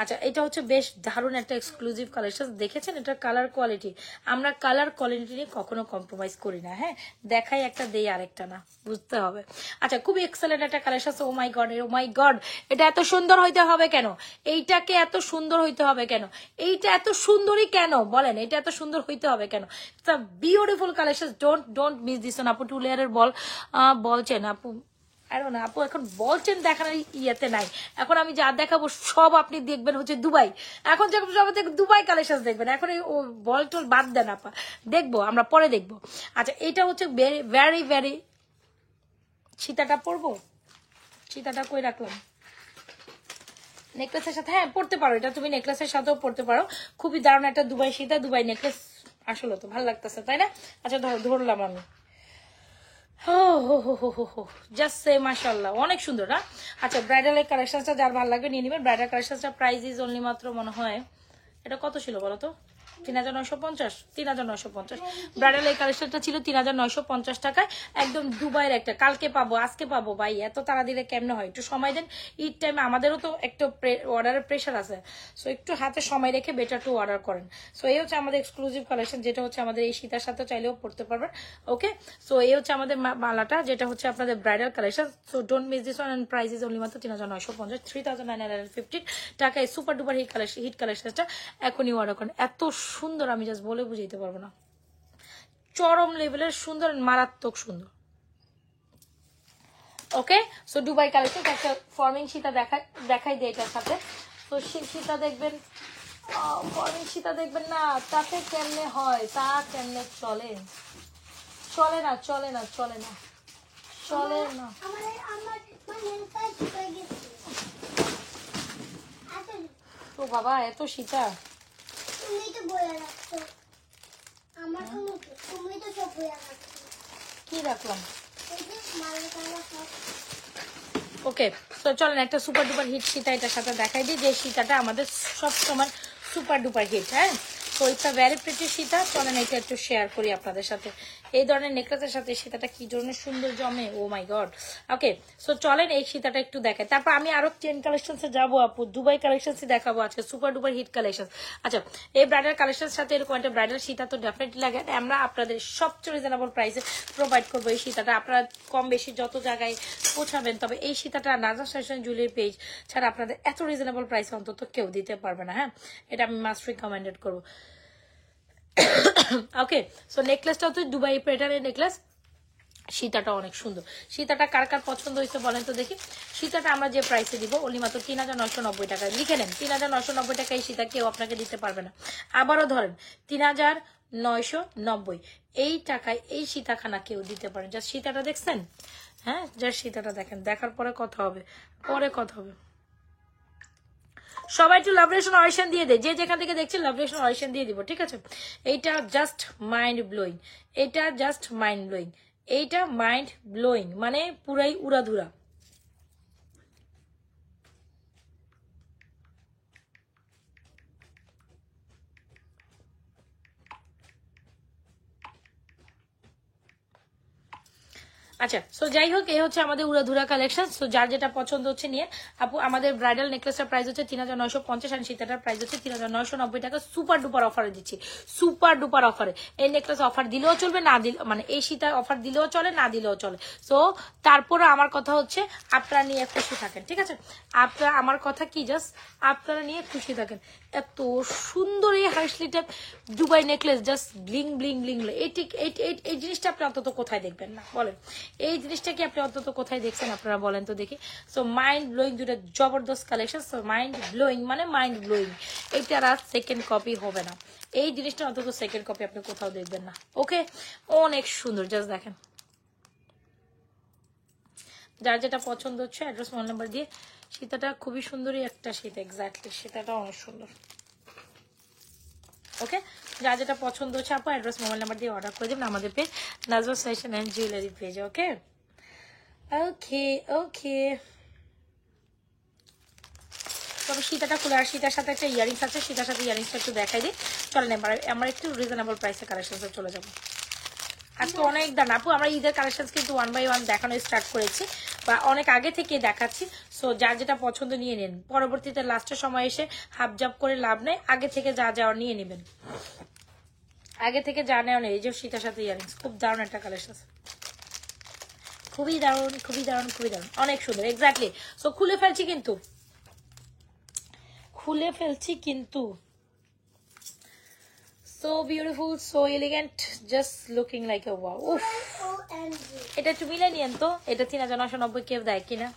আচ্ছা এটা হচ্ছে বেশ দারুণ একটা এক্সক্লুসিভ কালেকশন, দেখেছেন এটা কালার কোয়ালিটি, আমরা কালার কোয়ালিটি নিয়ে কখনো কম্প্রোমাইজ করি না। হ্যাঁ, দেখাই একটা দেই আরেকটা না, বুঝতে হবে। আচ্ছা খুবই এক্সেলেন্ট একটা কালেকশন। ও মাই গড, ও মাই গড, এটা এত সুন্দর হইতে হবে কেন? এইটাকে এত সুন্দর হইতে হবে কেন? এইটা এত সুন্দরই কেন বলেন? এটা এত সুন্দর হইতে হবে কেন? It's a beautiful collection, don't miss this one. আপু 2 লেয়ারের বলছেন আপু, আরো না আপু এখন বলছেন দেখানোর ইয়েতে নাই। এখন আমি যা দেখাবো সব আপনি দেখবেন হচ্ছে দুবাই। এখন যখন সব দুবাই কালেকশন দেখবেন, এখন ও বল টল বাদ দেন আপা, দেখবো আমরা পরে দেখবো। আচ্ছা এটা হচ্ছে ভেরি ভেরি, সীতাটা পরবো, সীতাটা কই রাখলাম? নেকলেসের সাথে, হ্যাঁ পড়তে পারো, এটা তুমি নেকলেসের সাথেও পড়তে পারো। খুবই দারুণ একটা দুবাই সীতা, দুবাই নেকলেস, আসলে তো ভালো লাগতেছে তাই না? আচ্ছা ধরলাম আমি, জাস্ট সে মাশাআল্লাহ, অনেক সুন্দর না? আচ্ছা ব্রাইডালের কালেকশনটা যার ভালো লাগবে নিয়ে নেবেন। ব্রাইডাল কালেকশনটা প্রাইস ইজ অনলি মাত্র মনে হয় এটা কত ছিল বলো তো, 3950, 3950। ব্রাইডাল এই কালেকশনটা ছিল 3950 টাকায়, একদম দুবাইয়ের একটা। কালকে পাবো, আজকে পাবো ভাই, এত তাড়া দিলে কেমনে হয়? একটু সময় দেন, ঈদ টাইমে আমাদেরও তো একটু অর্ডারের প্রেশার আছে, সো একটু হাতে সময় রেখে বেটার টু অর্ডার করেন। সো এই হচ্ছে আমাদের এক্সক্লুসিভ কালেকশন, যেটা হচ্ছে আমাদের এই শীতার সাথে চাইলেও পড়তে পারবেন। ওকে, সো এই হচ্ছে আমাদের মালাটা, যেটা হচ্ছে আপনাদের bridal collection. So don't miss this one, and price is only মাত্র 3950, 3950 টাকায় সুপার ডুপার হিট কালেকশনটা এখনই অর্ডার করেন। এত সুন্দর আমি জাস্ট বলে বুঝাইতে পারবো না, চরম লেভেলের সুন্দর, মারাত্মক সুন্দর। ওকে, সো দুবাই কালেকশন একটা ফর্মিং সীতা দেখাই দিয়ে এটার সাথে। তো সীতা দেখবেন, ফর্মিং সীতা দেখবেন না, তাতে কেমনে হয়, তা কেমনে চলে, চলে না চলে না চলে না চলে না। তো বাবা এত সীতা কি রাখলাম? ওকে, তো চলেন একটা সুপার ডুপার হিট সীতা এটার সাথে দেখাই দিই, যে সীতাটা আমাদের সব সময় সুপার ডুপার হিট। হ্যাঁ, তো এটা ভেরি প্রিটি সীতা, চলেন এটা একটু শেয়ার করি আপনাদের সাথে। এই ধরনের নেকলেসের সাথে সীতাটা কি ধরনের সুন্দর জমে, ও মাই গড। ওকে, সো চলেন এই সীতাটা একটু দেখাই, তারপর আমি আরো 10 কালেকশনসে যাবো আপু, দুবাই কালেকশনসে দেখাবো আজকে, সুপার ডুপার হিট কালেকশন। আচ্ছা এই ব্রাইডাল কালেকশনের সাথে এরকম একটা ব্রাইডাল সীতা তো ডেফিনেটলি লাগে, আমরা আপনাদের সবচেয়ে রিজনেবল প্রাইসে প্রোভাইড করবো এই সীতাটা। আপনারা কম বেশি যত জায়গায় পৌঁছাবেন, তবে এই সীতাটা নাজা ফ্যাশন জুয়েলারি পেজ ছাড়া আপনাদের এত রিজনেবল প্রাইসে অন্তত কেউ দিতে পারবে না। হ্যাঁ, এটা আমি মাস্ট রিকমেন্ডেড করবো। ওকে, সো নেকলেসটা হচ্ছে দুবাই প্যাটার্নের নেকলেস, সীতাটা অনেক সুন্দর। সীতাটা কার কার পছন্দ হয়েছে বলেন তো দেখি। সীতাটা আমরা যে প্রাইসে দিব অনলি মাত্র 3990 টাকায়, লিখে নেন 3990 টাকা এই সীতা কেউ আপনাকে দিতে পারবে না। আবারও ধরেন 3990 এই টাকায় এই সীতাখানা কেউ দিতে পারেন। জাস্ট সীতাটা দেখছেন? হ্যাঁ, জাস্ট সীতাটা দেখেন, দেখার পরে কথা হবে, পরে কথা হবে। সবাই একটু লাভরেশন অরিশন দিয়ে দেয়, যে যেখান থেকে দেখছেন লাভরেশন অরিশন দিয়ে দিব, ঠিক আছে? এইটা জাস্ট মাইন্ড ব্লোয়িং, এটা জাস্ট মাইন্ড ব্লোয়িং, এইটা মাইন্ড ব্লোয়িং, মানে পুরাই উড়াধুরা। আচ্ছা, সো যাই হোক এই হচ্ছে আমাদের উড়াধুরা কালেকশন। সো যার যেটা পছন্দ হচ্ছে নিয়ে। আপু আমাদের ব্রাইডাল নেকলেসের প্রাইস হচ্ছে 3950, আর সীতাটার প্রাইস হচ্ছে 3990 টাকা, সুপার ডুপার অফারে দিচ্ছি, সুপার ডুপার অফারে। এই নেকলেস অফার দিলেও চলবে, না দিলে মানে এই সীতা অফার দিলেও চলে, না দিলেও চলে। সো তারপরে আমার কথা হচ্ছে আপনারা নিয়ে খুশি থাকেন, ঠিক আছে? আপনারা, আমার কথা কি, জাস্ট আপনারা নিয়ে খুশি থাকেন। এত সুন্দর এই হার্সলিটা Dubai necklace, just bling bling bling. এই জিনিসটা আপনি অন্তত কোথায় দেখবেন না বলেন? এই জিনিসটা কি আপনি অন্তত কোথায় দেখছেন আপনারা বলেন তো দেখি? সো মাইন্ড ব্লোয়িং, দুটো জবরদস্ত কালেকশন। সো মাইন্ড ব্লোয়িং মানে মাইন্ড ব্লোয়িং, এইটার আর সেকেন্ড কপি হবে না। এই জিনিসটা অন্তত সেকেন্ড কপি আপনি কোথাও দেখবেন না। ওকে, অনেক সুন্দর, জাস্ট দেখেন। যার যেটা পছন্দ হচ্ছে অ্যাড্রেস মোবাইল নাম্বার দিয়ে। সীতাটা খুবই সুন্দরই একটা সীতা, এক্স্যাক্টলি সীতাটা অনেক সুন্দর। ওকে, যা যেটা পছন্দ হচ্ছে আপু অ্যাড্রেস মোবাইল নাম্বার দিয়ে অর্ডার করে দেবেন আমাদের page Najwa fashion and jewellery page. Okay okay okay, তবে সীতাটা খুলে, আর সীতার সাথে একটা ইয়ারিংস আছে, সীতার সাথে ইয়ারিংসটা একটু দেখাই দিই। চলেন এবার আমরা একটু রিজনেবল প্রাইসে কালেকশন চলে যাবো। আজকে অনেক দাম আপু, আমরা ঈদের কালেকশন কিন্তু 1 বাই 1 দেখানো স্টার্ট করেছি বা অনেক আগে থেকে দেখাচ্ছি। সো যার যেটা পছন্দ নিয়ে নিন, পরবর্তীতে লাস্টের সময় এসে হাফ জাপ করে লাভ নেই, আগে থেকে যা যাওয়া নিয়ে নেবেন, আগে থেকে যা নেওয়া নেই। এই যে সীতার সাথে ইয়ারিংস, খুব দারুণ একটা কালেকশন, খুবই দারুণ, খুবই দারুণ, খুবই দারুণ, অনেক সুন্দর। এক্স্যাক্টলি। সো খুলে ফেলছি কিন্তু, খুলে ফেলছি কিন্তু। So beautiful, so elegant, just looking like a wow. Oof. এটা একটু মিলে নিয়েন তো, এটা 3990 কেউ দেয় কিনা?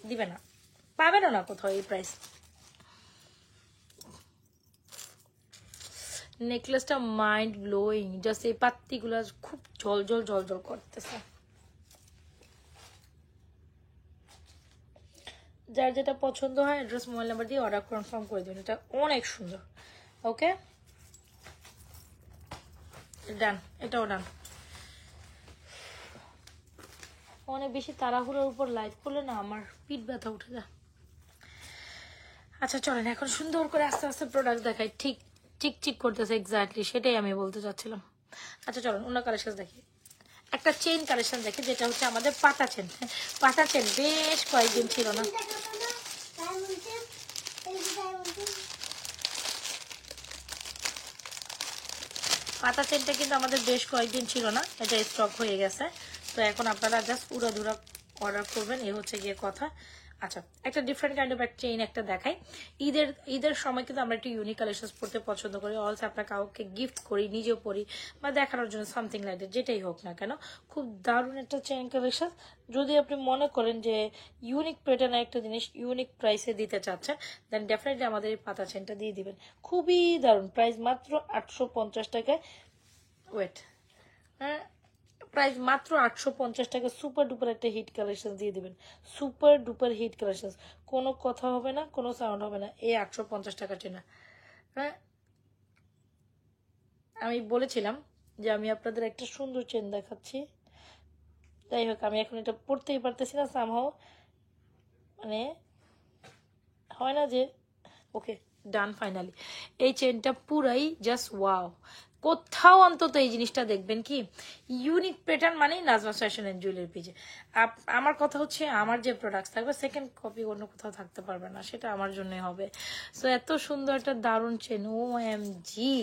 দিবে না, পাবেন না কোথাও এই প্রাইস। নেকলেসটা মাইন্ড ব্লোয়িং, জাস্ট এই পাত্তিগুলো খুব জল জল জল জল করতেছে। যার যেটা পছন্দ হয় অ্যাড্রেস মোবাইল নাম্বার দিয়ে অর্ডার কনফার্ম করে দিন। এটা অনেক সুন্দর। ওকে, ডান, এটাও ডান। অনেক বেশি তাড়াহুড়োর উপর লাইট করলে না আমার পিঠ ব্যথা উঠে যায়। আচ্ছা চলেন এখন সুন্দর করে আস্তে আস্তে প্রোডাক্ট দেখাই। ঠিক ঠিক ঠিক করতেছে, এক্স্যাক্টলি সেটাই আমি বলতে চাচ্ছিলাম। আচ্ছা চলেন অন্য কালেকশন দেখি, একটা চেইন কালেকশন দেখি, যেটা হচ্ছে আমাদের পাতা চেন। পাতা চেন বেশ কয়েকদিন ছিল না। পাতা চেনটা কিন্তু আমাদের বেশ কয়েকদিন ছিল না, এটা স্টক হয়ে গেছে। তো এখন আপনারা জাস্ট উড়াধুরা অর্ডার করবেন, এ হচ্ছে গিয়ে কথা। আচ্ছা একটা ডিফারেন্ট কাইন্ড অফ একটা চেইন একটা দেখাই। ঈদের সময় কিন্তু আমরা একটু ইউনিক কালেকশন পড়তে পছন্দ করি, অলসো আপনার কাউকে গিফট করি, নিজেও পরি বা দেখানোর জন্য সামথিং লাইক দ্যাট, যেটাই হোক না কেন। খুব দারুণ একটা চেইন কালেকশন। যদি আপনি মনে করেন যে ইউনিক প্যাটার্নের একটা জিনিস ইউনিক প্রাইসে দিতে চাচ্ছেন, দেন ডেফিনেটলি আমাদের এই পাতা চেনটা দিয়ে দিবেন। খুবই দারুণ, প্রাইস মাত্র 850 টাকায়। ওয়েট, হ্যাঁ প্রাইস মাত্র 850 টাকা। সুপার ডুপার একটা হিট কালেকশন দিয়ে দিবেন, সুপার ডুপার হিট কালেকশন, কোনো কথা হবে না, কোনো সাউন্ড হবে না। এই 850 টাকা চেনা। হ্যাঁ আমি বলেছিলাম যে আমি আপনাদের একটা সুন্দর চেন দেখাচ্ছি। যাই হোক আমি এখন এটা পড়তেই পারতেছি না, সামহাও মানে হয় না যে ওকে ডান। ফাইনালি এই চেনটা পুরাই জাস্ট ওয়াও। কোথাও অন্তত এই জিনিসটা দেখবেন কি ইউনিক প্যাটার্ন মানে নাজমা ফ্যাশন এন্ড জুয়েলারি পেজে। আমার কথা হচ্ছে আমার যে প্রোডাক্টস থাকবে সেকেন্ড কপি অন্য কোথাও থাকতে পারবে না, সেটা আমার জন্যই হবে। সো এত সুন্দর একটা দারুণ চেন, ও এম জি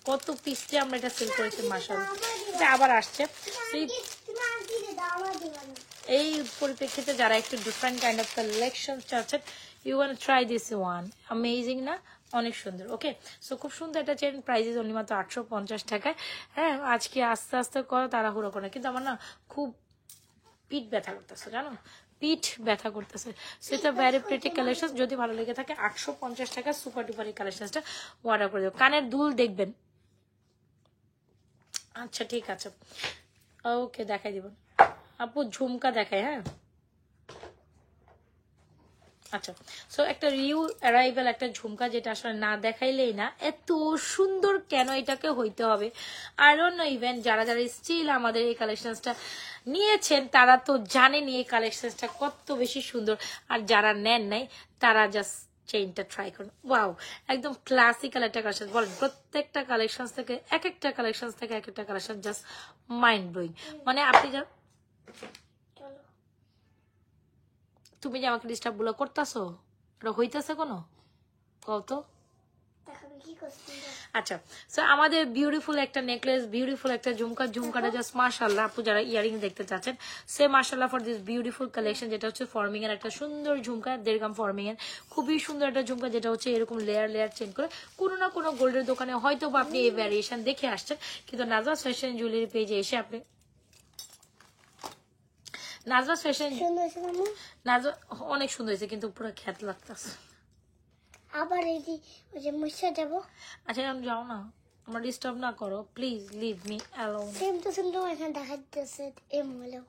কত পিস যে আমরা এটা সেল করেছি মাশাআল্লাহ। এটা আবার আসছে। এই পরিপ্রেক্ষিতে যারা একটু ডিফারেন্ট কাইন্ড অফ কালেকশন চাচ্ছেন, you want try this one, amazing না, অনেক সুন্দর। ওকে সো খুব সুন্দর একটা চেন, প্রাইসেস অনলি মাত্র 850 টাকায়। হ্যাঁ আজকে আস্তে আস্তে করো, তাড়াহুড়ো করে, কিন্তু আমার না খুব পিঠ ব্যথা করতেছে জানো, পিঠ ব্যথা করতেছে। সেটা ভ্যারি প্রিটি কালেকশন, যদি ভালো লেগে থাকে 850 টাকা সুপার ডুপার এই কালেকশনটা অর্ডার করে দেবো। কানের দুল দেখবেন, আচ্ছা ঠিক আছে ওকে দেখাই দিব আপু, ঝুমকা দেখাই। হ্যাঁ আচ্ছা সো একটা রিউ অ্যারাইভাল একটা ঝুমকা, যেটা আসলে না দেখাইলেই না, এত সুন্দর কেন এটাকে হইতে হবে। আই ডোন্ট নো, ইভেন যারা যারা স্টিল আমাদের এই কালেকশনসটা নিয়েছেন তারা তো জানেনি এই কালেকশনসটা কত বেশি সুন্দর, আর যারা নেন নাই তারা জাস্ট চেইনটা ট্রাই করুন। ওয়াও একদম ক্লাসিক্যাল একটা কালেকশন। বলেন প্রত্যেকটা কালেকশন থেকে এক একটা কালেকশন থেকে এক একটা কালেকশন জাস্ট মাইন্ড ব্লোয়িং। মানে আপনি তুমি যে আমাকে ডিস্টার্ব গুলো করতেছো, এটা হইতেছে কোনো কত? আচ্ছা সো আমাদের বিউটিফুল একটা নেকলেস, বিউটিফুল একটা ঝুমকা, ঝুমকাটা জাস্ট মাশাআল্লাহ। আপু যারা ইয়ারিং দেখতে চাচ্ছেন সে মাশাআল্লাহ ফর দিস বিউটিফুল কালেকশন, যেটা হচ্ছে ফর্মিং এর একটা সুন্দর ঝুমকা, 1.5 গ্রাম ফর্মিং এর খুবই সুন্দর একটা ঝুমকা, যেটা হচ্ছে এরকম লেয়ার লেয়ার চেঞ্জ করে। কোনো না কোনো গোল্ডের দোকানে হয়তো বা আপনি এই ভ্যারিয়েশন দেখে আসছেন, কিন্তু নাজমা ফ্যাশন জুয়েলারি পেজে এসে আপনি নাজমা ফ্যাশন নাজমা অনেক সুন্দর হয়েছে, কিন্তু পুরো খ্যাত লাগতেছে। আবার এই যে মুছে যাব। আচ্ছা এখন যাও না, আমার ডিস্টার্ব না করো please, leave me alone. Same to same তো এখানে দেখাচ্ছে এম হলো।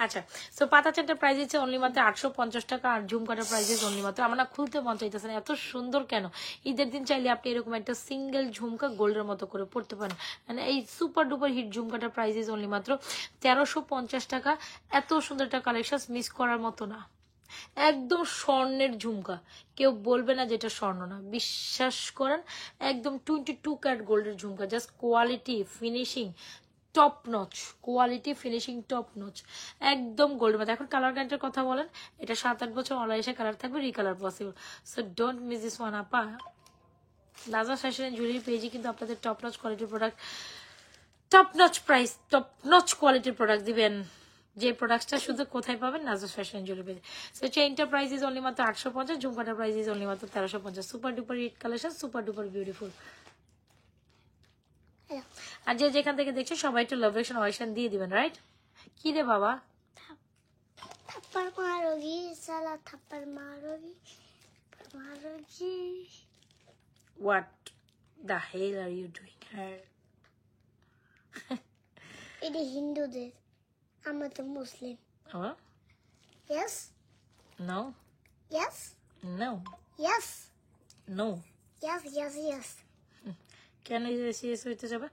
আচ্ছা সো পাতা চারটা প্রাইস হচ্ছে অনলি মাত্র 850 টাকা, আর ঝুমকাটার প্রাইস অনলি মাত্র, আমরা খুলতে মন চাইতেছে না, এত সুন্দর কেন। ঈদের দিন চাইলে আপনি এরকম একটা সিঙ্গেল ঝুমকা গোল্ডের মতো করে পড়তে পারেন। মানে এই সুপার ডুপার হিট ঝুমকাটার প্রাইস অনলি মাত্র 1350 টাকা। এত সুন্দর একটা কালেকশন মিস করার মতো না। একদম স্বর্ণের ঝুমকা, কেউ বলবে না যেটা স্বর্ণ না, বিশ্বাস করেন। একদম 22 ক্যারেট গোল্ডের jhumka, just quality finishing top notch, quality finishing top notch, একদম গোল্ডের মধ্যে। এখন কালার গ্যারান্টির কথা বলেন, এটা 7-8 বছর অনলাইনে কালার থাকবে, recolour possible. So don't miss this one আপা। নাজা ফ্যাশনের জুয়েলারি পেজে কিন্তু আপনাদের টপ নচ কোয়ালিটির product, top notch price, top notch কোয়ালিটির প্রোডাক্ট দিবেন। যে প্রোডাক্টটা শুধু কোথায় পাবেন? নাজা ফ্যাশন জুয়েলারি পেজে। সো চেইনটা প্রাইস ইজ অনলি মাত্র 850, ঝুমকাটার প্রাইস ইজ অনলি মাত্র 1350। Super duper hit collection, super duper beautiful. আর যে যেখান থেকে দেখছে সবাই একটু লাভ রেকশন অয়েশন দিয়ে দিবেন, রাইট? কি রে বাবা? থাপ্পড় মারোগি সালা, থাপ্পড় মারোগি মারোগি। What the hell are you doing here? এটা হিন্দুদের, আমরা তো মুসলিম। Huh? Yes, No, yes, no, yes, no. yes, yes, yes. কেন সিরিয়াস হইতে যাবে?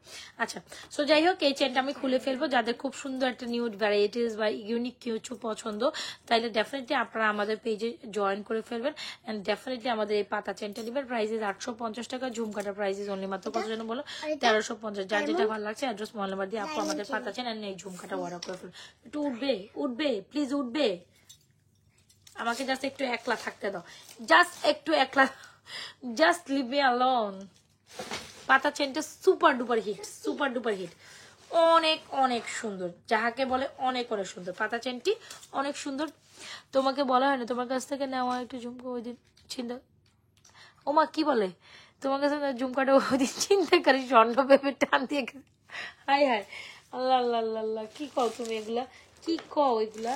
আচ্ছা, সো যাই হোক, এই চেনটা আমি খুলে ফেলবো। যাদের খুব সুন্দর একটা নিউড ভ্যারাইটিস বা ইউনিক কিছু পছন্দ, তাইলে ডেফিনেটলি আপনারা আমাদের পেজে জয়েন করে ফেলবেন। এন্ড ডেফিনেটলি আমাদের এই পাতা চেনটা নেবেন। প্রাইস ইজ 850 টাকা, ঝুমকাটার প্রাইস ইজ অনলি মাত্র কত যেন বলো? 1350। যার যেটা ভালো লাগছে অ্যাড্রেস মোবাইল নাম্বার দিয়ে আপু আমাদের পাতা চেন এন্ড এই ঝুমকাটা অর্ডার করে ফেলবেন। একটু উঠবে, উঠবে, প্লিজ উঠবে। আমাকে জাস্ট একটু একলা থাকতে দাও, জাস্ট একটু একলা, জাস্ট লিভ মি অ্যালোন। পাতা চেনটা super duper hit, super duper hit, অনেক অনেক সুন্দর, যাহাকে বলে অনেক অনেক সুন্দর। পাতা চেনটি অনেক সুন্দর। তোমাকে বলা হয় না তোমার কাছ থেকে নেওয়া একটু ঝুমকা ওই দিন চিন্তা, ওমা কি বলে, তোমার কাছে ঝুমকাটা ওই দিন চিন্তাকারী স্বর্ণ ভেবে টান দিয়ে গেছে। হাই হাই, আল্লাহ আল্লাহ আল্লাহ আল্লাহ, কি কও তুমি এগুলা, কি কও এগুলা?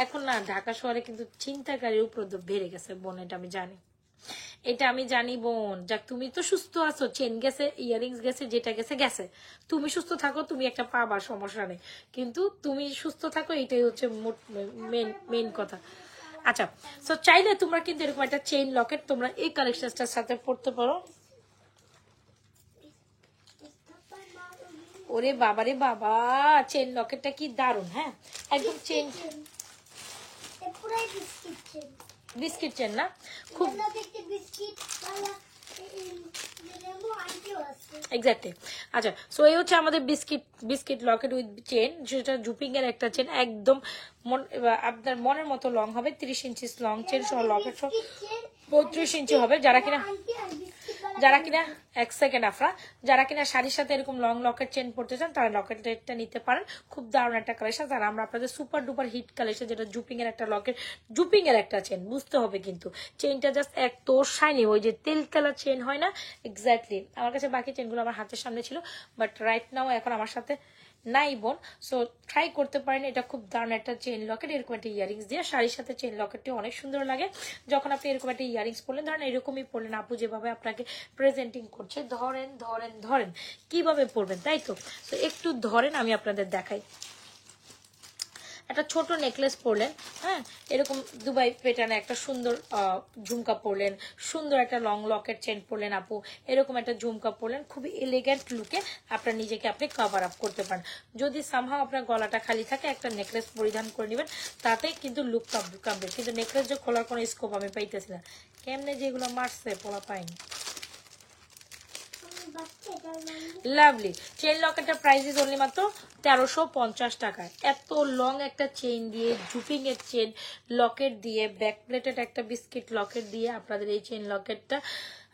এখন না ঢাকা শহরে কিন্তু চিন্তাকারীর উপদ্রব বেড়ে গেছে বোন, এটা আমি জানি, এটা আমি জানি বোন। যাক তুমি তো সুস্থ আছো, চেন গেছে, ইয়ারিংস গেছে, যেটা গেছে গেছে, তুমি সুস্থ থাকো, তুমি একটা পাবার, সমস্যা নেই, কিন্তু তুমি সুস্থ থাকো, এটাই হচ্ছে মেন কথা। আচ্ছা, সো চাইলে তোমরা কিন্তু এরকম একটা চেইন লকেট তোমরা এই কালেকশনটার সাথে পড়তে পারো। ওরে বাবারে বাবা, চেন লকেটটা কি দারুন। হ্যাঁ, একদম চেন, পুরাই বিস্কিট চেন। বিস্কিট চেন না, খুব দেখতে বিস্কিট वाला লেমু আন্টিও আছে। এক্স্যাক্টলি। আচ্ছা, সো এই হচ্ছে আমাদের বিস্কিট লকেট উইথ চেন, যেটা জুপিং এর একটা চেন, একদম আপনার মনের মতো লং হবে, 30 ইঞ্চি লং চেন সহ লকেট সহ 32 ইঞ্চি হবে। যারা কিনা এক সেকেন্ড আফরা, যারা কিনা শাড়ির সাথে এরকম লং লকেট চেন পড়তে চান তারা লকেটটা নিতে পারেন। খুব দারুণ একটা কালেকশন। তারা আমরা আপনাদের সুপার ডুপার হিট কালেকশন, যেটা জুপিং এর একটা লকেট, জুপিং এর একটা চেন, বুঝতে হবে কিন্তু চেনটা জাস্ট এক তো শাইনি, ওই যে তেল কালার চেন হয় না, এক্স্যাক্টলি। আমার কাছে বাকি চেনগুলো আমার হাতের সামনে ছিল, বাট রাইট নাও এখন আমার সাথে নাই বোন। সো ট্রাই করতে পারেন, এটা খুব দারুণ একটা চেন লকেট। এরকম একটা ইয়ারিংস দিয়ে শাড়ির সাথে চেন লকেটটি অনেক সুন্দর লাগে। যখন আপনি এরকম একটা ইয়ারিংস পরলেন, ধরেন এরকমই পরলেন, আপু যেভাবে আপনাকে প্রেজেন্টিং করছে, ধরেন ধরেন ধরেন কিভাবে পরবেন, তাই তো? তো একটু ধরেন, আমি আপনাদের দেখাই। একটা ছোট নেকলেস পরলেন, হ্যাঁ, এরকম দুবাই প্যাটার্নে একটা সুন্দর ঝুমকা পরলেন, সুন্দর একটা লং লকেট চেন পরলেন আপু, এরকম একটা ঝুমকা পরলেন, খুবই এলিগেন্ট লুকে আপনার নিজেকে আপনি কভার আপ করতে পারেন। যদি সামহাও আপনার গলাটা খালি থাকে, একটা নেকলেস পরিধান করে নেবেন, তাতে কিন্তু লুক কমবে। কিন্তু নেকলেস যে খোলার কোনো স্কোপ আমি পাইতেছি না, কেমনে যেগুলো মারছে পোলা পাইনি। লাভলি চেইন লকেটের প্রাইস ইজ অনলি মাত্র 1350 টাকা। এত লং একটা চেইন দিয়ে, জুপিং এর চেইন লকেট দিয়ে, ব্যাক প্লেটেড একটা বিস্কিট লকেট দিয়ে আপনাদের এই চেইন লকেটটা,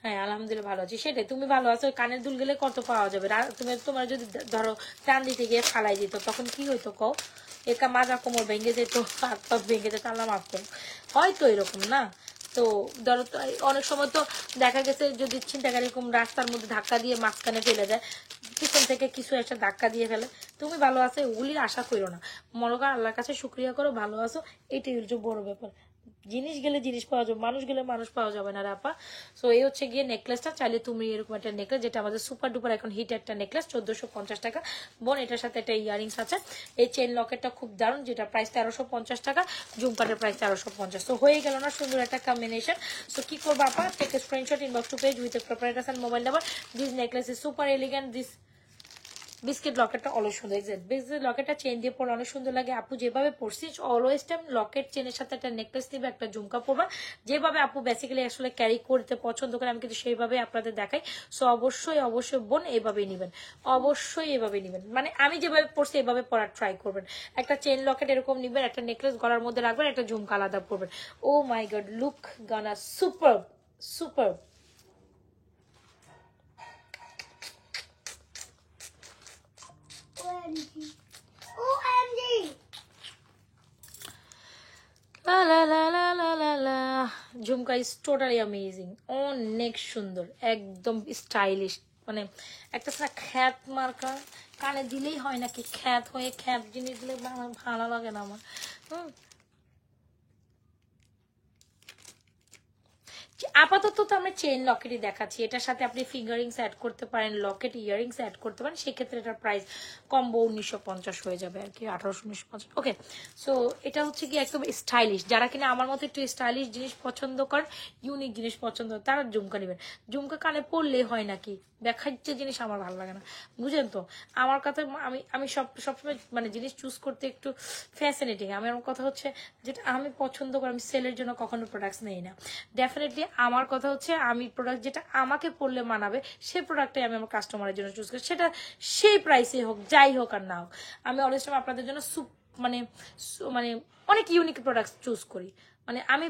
হ্যাঁ আলহামদুলিল্লাহ ভালো আছি। সেটাই, তুমি ভালো আছো। কানের দুল গেলে কত পাওয়া যাবে, তোমার যদি ধরো টান দিতে গিয়ে ফালাই দিত, তখন কি হইতো কও? একা মাজা কোমর ভেঙে যেত, হাত পা ভেঙে যেত, আল্লাহ মাফ করো, হয়তো এরকম না। তো ধরো অনেক সময় তো দেখা গেছে যদি ছিনতাইকারী এরকম রাস্তার মধ্যে ধাক্কা দিয়ে মাঝখানে ফেলে যায়, পিছন থেকে কিছু একটা ধাক্কা দিয়ে ফেলে, তুমি ভালো আছো ওগুলির আশা করো না, মনে করো আল্লাহর কাছে শুকরিয়া করো ভালো আছো, এটাই হচ্ছে বড় ব্যাপার। জিনিস গেলে জিনিস পাওয়া যাবে, মানুষ গেলে মানুষ পাওয়া যাবে না আপা। সো এই হচ্ছে গিয়ে নেকলেসটা। চাইলে তুমি এরকম একটা নেকলেস, যেটা আমাদের সুপার ডুপার এখন হিট একটা নেকলেস, 1450 টাকা বোন। এটার সাথে একটা ইয়ারিংস আছে। এই চেন লকেটটা খুব দারুণ, যেটা প্রাইস 1350 টাকা, ঝুমকাটের প্রাইস 1350। তো হয়ে গেল না সুন্দর একটা কম্বিনেশন। সো কি করবো আপা, take screenshot, inbox to page with প্রপারেটার্স and mobile number. This necklace is super elegant, this biscuit লকেটটা অনেক সুন্দর, এক্সাক্ট বিস্কিট লকেটটা চেন দিয়ে পরে অনেক সুন্দর লাগে। আপু যেভাবে পরছি অলওয়েজ টাইম লকেট চেনের সাথে একটা নেকলেস দিবে, একটা ঝুমকা পরবা, যেভাবে আপু বেসিক্যালি আসলে ক্যারি করতে পছন্দ করে আমি কিন্তু সেইভাবে আপনাদের দেখাই। সো অবশ্যই অবশ্যই বোন এইভাবেই নেবেন, অবশ্যই এভাবে নেবেন, মানে আমি যেভাবে পরছি এভাবে পরার ট্রাই করবেন। একটা চেন লকেট এরকম নেবেন, একটা নেকলেস গলার মধ্যে রাখবেন, একটা ঝুমকা আলাদা পরবেন। ও মাই গড, লুক গানা সুপার সুপার। OMG. OMG. লা লা লা লা লা লা লা। ঝুমকা ইজ টোটালি অ্যামেজিং, অনেক সুন্দর, একদম স্টাইলিশ, মানে একটা খ্যাত মার্কা কানে দিলেই হয় নাকি, খ্যাত হয়ে খ্যাত জিনিস দিলে ভালো লাগে না আমার। আপাতত তো আমরা চেন লকেটই দেখাচ্ছি, এটার সাথে আপনি ফিঙ্গারিংস অ্যাড করতে পারেন, লকেট ইয়ারিংস অ্যাড করতে পারেন, সেক্ষেত্রে এটার প্রাইস কম্বো 1950 হয়ে যাবে আর কি, 1850। ওকে, সো এটা হচ্ছে কি একদম স্টাইলিশ, যারা কিনা আমার মতো একটু স্টাইলিশ জিনিস পছন্দ করেন, ইউনিক জিনিস পছন্দ করেন, তারা ঝুমকা নেবেন। ঝুমকা কানে পড়লে হয় নাকি, দেখাচ্ছে জিনিস আমার ভালো লাগে না, বুঝেন তো আমার কথা। আমি আমি সবসময় মানে জিনিস চুজ করতে একটু ফ্যাসিনেটিং। আমার কথা হচ্ছে যেটা আমি পছন্দ করি, আমি সেলের জন্য কখনো প্রোডাক্টস নেই না। ডেফিনেটলি আমার কথা হচ্ছে আমি প্রোডাক্ট যেটা আমাকে পড়লে মানাবে সেই প্রোডাক্টটাই আমি আমার কাস্টমারের জন্য চুজ করি, সেটা সেই প্রাইসে হোক, যাই হোক আর না হোক। আমি অলওয়েজ টাইম আপনাদের জন্য মানে মানে অনেক ইউনিক প্রোডাক্ট চুজ করি। মানে আমি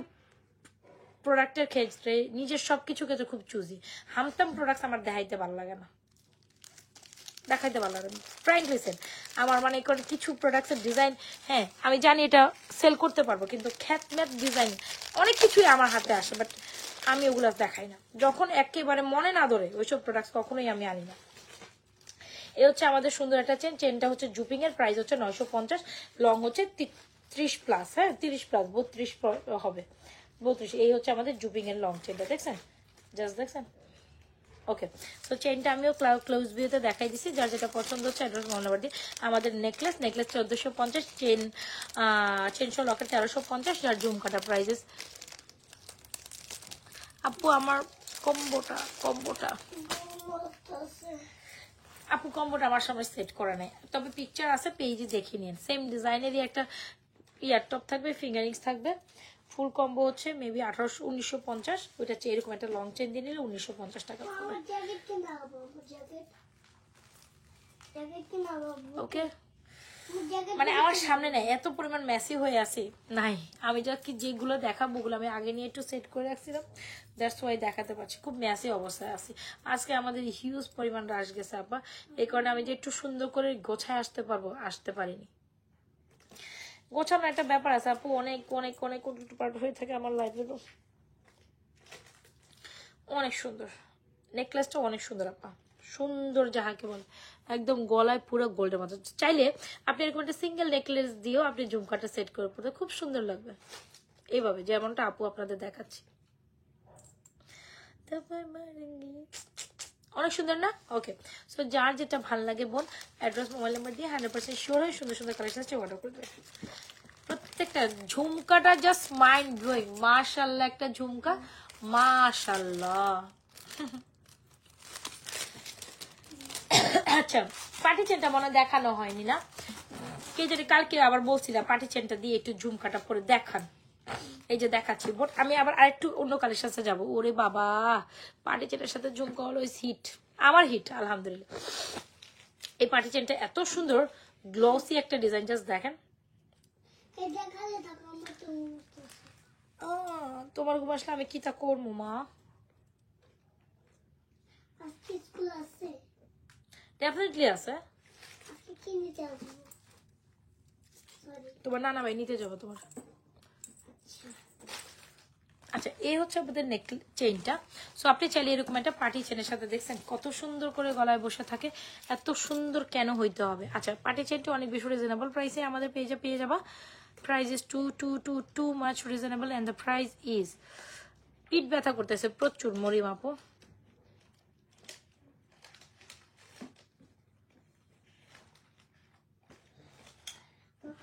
প্রোডাক্টের ক্ষেত্রে নিজের সবকিছু ক্ষেত্রে খুব চুজি। হামতাম প্রোডাক্ট আমার দেখাইতে ভালো লাগে না, দেখাইতে ভালো লাগে না ফ্র্যাঙ্কলি সেল। আমার মানে কিছু প্রোডাক্টের ডিজাইন, হ্যাঁ আমি জানি এটা সেল করতে পারবো, কিন্তু খ্যাতম্যাত ডিজাইন অনেক কিছুই আমার হাতে আসে, বাট আমি ওগুলো দেখাই না। যখন একেবারে মনে না ধরে ওইসব প্রোডাক্ট কখনোই আমি আনি না। এ হচ্ছে আমাদের সুন্দর একটা চেন, চেনটা হচ্ছে জুপিং এর, প্রাইস হচ্ছে 950, লং হচ্ছে 30+, হ্যাঁ 30+, 32 হবে, 32। এই হচ্ছে আমাদের জুপিং এর লং চেনটা, দেখছেন জাস্ট দেখছেন। ওকে, সো চেনটা আমিও ক্লোজ ভিউতে দেখাই দিছি, যার যেটা পছন্দ হচ্ছে অ্যাড্রেস ফোন নাম্বার দিয়ে। আমাদের নেকলেস 1450, চেন চেনশো লকেট 1350, যার ঝুমকাটা প্রাইজেস। আপু আমার কম্বোটা আপু কম্বোটা আমার সামনে সেট করা নেই, তবে পিকচার আছে, পেজে দেখে নিন। সেম ডিজাইনেরই একটা ইয়ার টপ থাকবে, ফিঙ্গারিংস থাকবে। ফুল কম্বো হচ্ছে মেবি 1950, ওইটা হচ্ছে এরকম একটা লং চেন দিয়ে নিলে 1950 টাকা পড়বে। ওকে, মানে আমার সামনে নাই, এত পরিমাণ মেসি হয়ে আছে নাই। আমি যা কি যেগুলো দেখাবো ওগুলো আমি আগে নিয়ে একটু সেট করে রাখছিলাম, দ্যাটস ওয়াই দেখাতে পারছি। খুব মেসি অবস্থায় আছি আজকে, আমাদের হিউজ পরিমাণ রাশ গেছে আপা, এই কারণে আমি যে একটু সুন্দর করে গোছায় আসতে পারবো, আসতে পারিনি। গোছানো একটা ব্যাপার আছে আপু, অনেক অনেক অনেক পার্ট হয়ে থাকে আমার লাইফে। তো অনেক সুন্দর নেকলেসটা, অনেক সুন্দর আপা, সুন্দর যাহাকে বলে, একদম গলায় পুরো গোল্ডের মতো। চাইলে আপনি এরকম একটা সিঙ্গেল নেকলেস দিয়েও আপনি ঝুমকাটা সেট করে পড়তে খুব সুন্দর লাগবে, এইভাবে যেমনটা আপু আপনাদের দেখাচ্ছি। অনেক সুন্দর না? ওকে, সো যার যেটা ভালো লাগে বোন অ্যাড্রেস মোবাইল নাম্বার দিয়ে 100% শিওর হয়ে সুন্দর সুন্দর কালেকশন অর্ডার করবে। প্রত্যেকটা ঝুমকাটা জাস্ট মাইন্ড ব্লোয়িং, মাশাআল্লাহ একটা ঝুমকা, মাশাআল্লাহ। আচ্ছা, পাটি চেনটা মনে দেখানো হয়নি না, কে যদি কালকে আবার বলছিলাম পাটি চেনটা দিয়ে একটু ঝুমকাটা পরে দেখান, এই যে দেখাচ্ছি। বাট আমি আবার আরেকটু অন্য কালের সাথে যাবো। ওরে বাবা, পাটি চেনের সাথে ঝুমকা হলো হিট, আমার হিট আলহামদুলিল্লাহ। এই পাটি চেনটা এত সুন্দর, গ্লসি একটা ডিজাইন, জাস্ট দেখেন। তোমার ঘুম আসলে আমি কি তা করবো মা? ডেফিনেটলি আছে, তোমার নানা ভাই নিতে যাবো তোমার। আচ্ছা, এই হচ্ছে আমাদের নেকলেস চেইনটা। সো আপনি চাইলে এরকম একটা পার্টি চেনের সাথে, দেখছেন কত সুন্দর করে গলায় বসে থাকে, এত সুন্দর কেন হইতে হবে? আচ্ছা, পার্টি চেনটা অনেক বেশি রিজনেবল প্রাইসে আমাদের পেজে পেয়ে যাবা। Price is too much reasonable and the price is, পিঠ ব্যথা করতেছে প্রচুর মরিম আপু।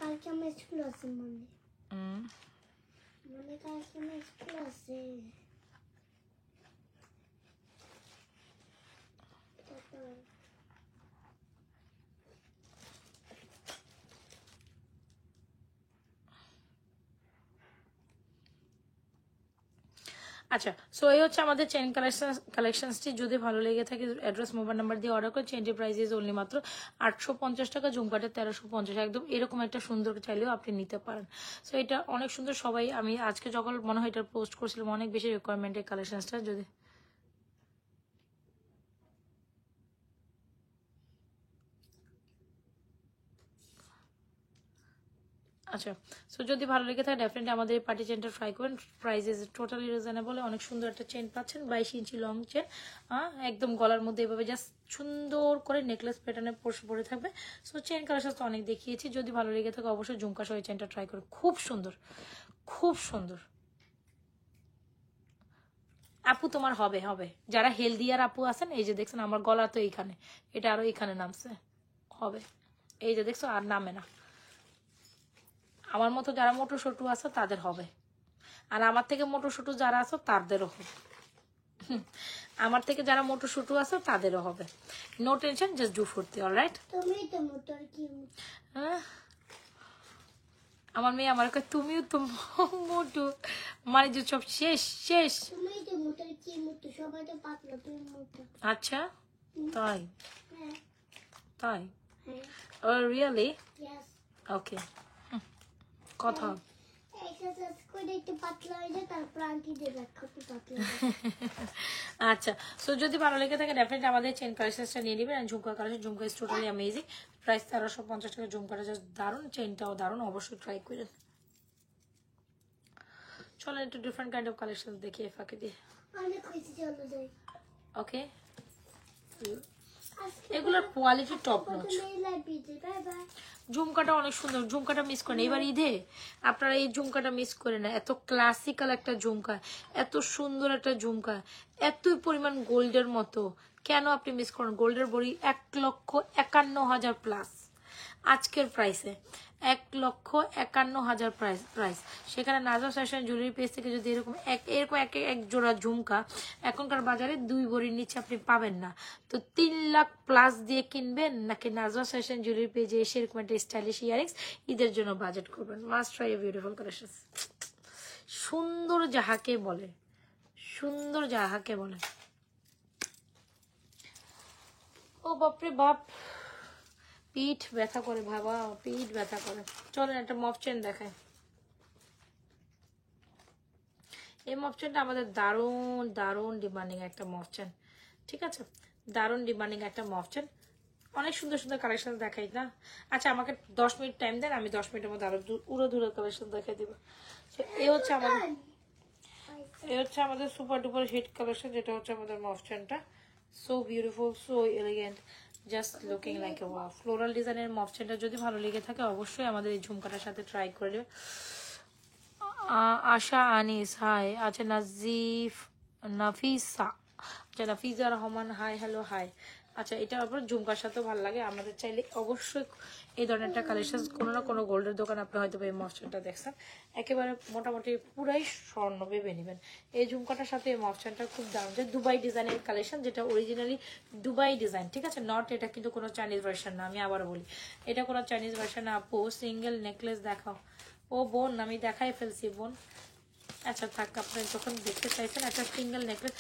কালকে আমার স্কুল আছে, মনে কালকে আমার স্কুল আছে। আচ্ছা, সো এই হচ্ছে আমাদের চেন কালেকশনসটি। যদি ভালো লেগে থাকে অ্যাড্রেস মোবাইল নাম্বার দিয়ে অর্ডার করে। চেনটি প্রাইস ইজ অনলি মাত্র 850 টাকা, ঝুমকাটা 1350। একদম এরকম একটা সুন্দর চাইলেও আপনি নিতে পারেন। সো এটা অনেক সুন্দর। সবাই, আমি আজকে যখন মনে হয় এটা পোস্ট করছিলাম, অনেক বেশি রিকোয়ারমেন্টের কালেকশনসটা। যদি আচ্ছা, সো যদি ভালো লেগে থাকে ডেফিনেটলি আমাদের এই পার্টি চেনটা ট্রাই করবেন। Price is totally reasonable. অনেক সুন্দর একটা চেন পাচ্ছেন, 22 ইঞ্চি লং চেন। একদম গলার মধ্যে এভাবে জাস্ট সুন্দর করে নেকলেস প্যাটার্নের পোর্শ পরে থাকবে। সো চেন কালেকশন তো অনেক দেখিয়েছি। যদি ভালো লেগে থাকে অবশ্যই ঝুমকা সহ চেনটা ট্রাই করুন। খুব সুন্দর, খুব সুন্দর। আপু তোমার হবে হবে, যারা হেলদিয়ার আপু আছেন, এই যে দেখছেন আমার গলা তো এইখানে, এটা আরো এইখানে নামছে, হবে। এই যে দেখছো আর নামে না। আমার মতো যারা মোটু সটু আছে তাদের হবে, আর আমার থেকে মোটু সটু যারা আছো তাদেরও হবে। আমার থেকে যারা মোটু সটু আছে তাদেরও হবে। নো টেনশন, জাস্ট ডু ফুর্তি। অলরাইট, তুমি তো মোটর কি হ্যাঁ, আমার মেয়ে আমার কাছে তুমিও তো মোটু, মানে যে সব শেষ শেষ। তুমি তো মোটর কি মোটর, সবাই তো পাতলা, তুমি মোটর। আচ্ছা, তাই হ্যাঁ তাই হ্যাঁ ও রিয়েলি? ইয়েস। ওকে, কথা। এক্সারসাইজ করে একটু পাতলা হয়ে যায়, তারপর আন্টি দেবে একটু পাতলা। আচ্ছা, সো যদি ভালো লেগে থাকে ডেফিনেটলি আমাদের চেন কালেকশনটা নিয়ে নেবেন। আর jhumka collection, jhumka is totally amazing. Price 1350 টাকা। ঝুমকাটা জাস্ট দারুণ, চেনটাও দারুণ, অবশ্যই ট্রাই করেন। চলেন একটু ডিফারেন্ট কাইন্ড অফ কালেকশন দেখি এ ফাঁকে দিয়ে। অনেক হয়েছে, চলো যাই। ওকে, এগুলোর quality top notch. Bye bye. ঝুমকাটা অনেক সুন্দর, ঝুমকাটা মিস করেন এবার ঈদে। আপনারা এই ঝুমকাটা মিস করে না। এত ক্লাসিক্যাল একটা ঝুমকা, এত সুন্দর একটা ঝুমকা, এতই পরিমাণ গোল্ডের মতো, কেন আপনি মিস করেন? গোল্ডের বড়ি 1,51,000 প্লাস আজকের প্রাইসে, 1,51,000 প্রাইস। সেখানে নাজা ফ্যাশন জুয়েলারি পেজ থেকে যদি এরকম এক জোড়া ঝুমকা এখনকার বাজারে 2 ভরির নিচে আপনি পাবেন না। তো 3 লাখ প্লাস দিয়ে কিনবেন, নাকি নাজা ফ্যাশন জুয়েলারি পেজে এসে এরকম একটা স্টাইলিশ ইয়ারিংস ঈদের জন্য বাজেট করবেন? Must try a beautiful collection. সুন্দর যাহাকে বলে, সুন্দর যাহাকে বলে। ও বাপরে বাপ, পিঠ ব্যথা করে বাবা, পিঠ ব্যথা করে। চলেন একটা মফ চেন দেখায়। এই মফ চেনটা আমাদের দারুণ দারুণ ডিমান্ডিং একটা মফ চেন। ঠিক আছে, দারুণ ডিমান্ডিং একটা মফ চেন। অনেক সুন্দর সুন্দর কালেকশন দেখাই না? আচ্ছা, আমাকে 10 মিনিট টাইম দেন, আমি 10 মিনিটের মধ্যে আরো উড়ো কালেকশন দেখাই দিব। এই হচ্ছে আমাদের সুপার ডুপার হিট কালেকশন, যেটা হচ্ছে আমাদের মফ চেনটা। So beautiful, so elegant, just looking like a wow. Floral ডিজাইনের মফ চেনটা যদি ভালো লেগে থাকে অবশ্যই আমাদের এই ঝুমকাটার সাথে ট্রাই করে দেবে। আশা আনিস হাই, আচ্ছা নাফিসা, আচ্ছা Nafiza Rahman hi, hello hi. আচ্ছা, এটা আবার ঝুমকার সাথেও ভালো লাগে। আমাদের চাইলে অবশ্যই এই ধরনের একটা কালেকশন, কোনো না কোনো গোল্ডের দোকান আপনি হয়তো এই মফচেনটা দেখছেন, একেবারে মোটামুটি পুরাই স্বর্ণ ভেবে নেবেন। এই ঝুমকাটার সাথে এই মফচেনটা খুব দারুণ, যে দুবাই ডিজাইনের কালেকশন, যেটা অরিজিনালি দুবাই ডিজাইন। ঠিক আছে, নট এটা কিন্তু কোনো চাইনিজ ভার্সন না। আমি আবার বলি, এটা কোনো চাইনিজ ভার্সন না। আপু সিঙ্গেল নেকলেস দেখাও। ও বোন, আমি দেখাই ফেলছি বোন। আচ্ছা থাক, আপনি যখন দেখতে চাইছেন একটা সিঙ্গেল নেকলেস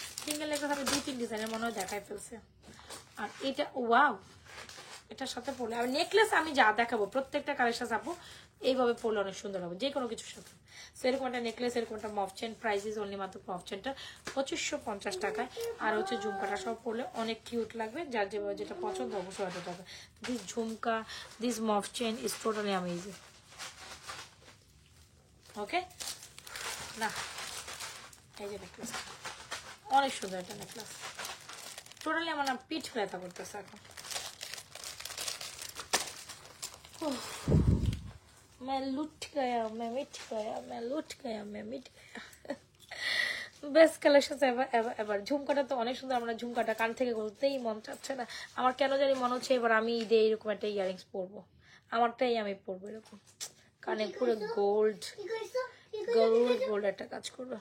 আমি 2-3 ডিজাইনের মনে হয় দেখাই ফেলছে। আর এটা ওয়াও, এটার সাথে পরলে, আর নেকলেস আমি যা দেখাবো প্রত্যেকটা কালেকশন আপু এইভাবে পরলে অনেক সুন্দর হবে যে কোনো কিছুর সাথে। সেরকম একটা নেকলেস, এরকম একটা মফ চেন, প্রাইস ইজ অনলি মাত্র মফ চেনটা 2550 টাকায়। আর হচ্ছে ঝুমকাটা সব পরলে অনেক কিউট লাগবে। যার যেটা পছন্দ অবশ্যই অর্ডার হবে। দিস ঝুমকা, দিস মফ chain is totally amazing. Okay না, এই যে নেকলেস অনেক সুন্দর একটা নেকলেস। টোটালি আমার না পিঠ ব্যথা করতেছে এখন। मैं लुट गया, मैं मिट गया, मैं लुट गया, मैं मिट गया। বেস্ট কালেকশন এবার। ঝুমকাটা তো অনেক সুন্দর। আমরা ঝুমকাটা কান থেকে বলতেই মন চাচ্ছে না আমার, কেন জানি মনে হচ্ছে এবার আমি ঈদে এরকম একটা ইয়ারিংস পরবো। আমারটাই আমি পরবো এরকম, কানে পুরো গোল্ড একটা কাজ করবো।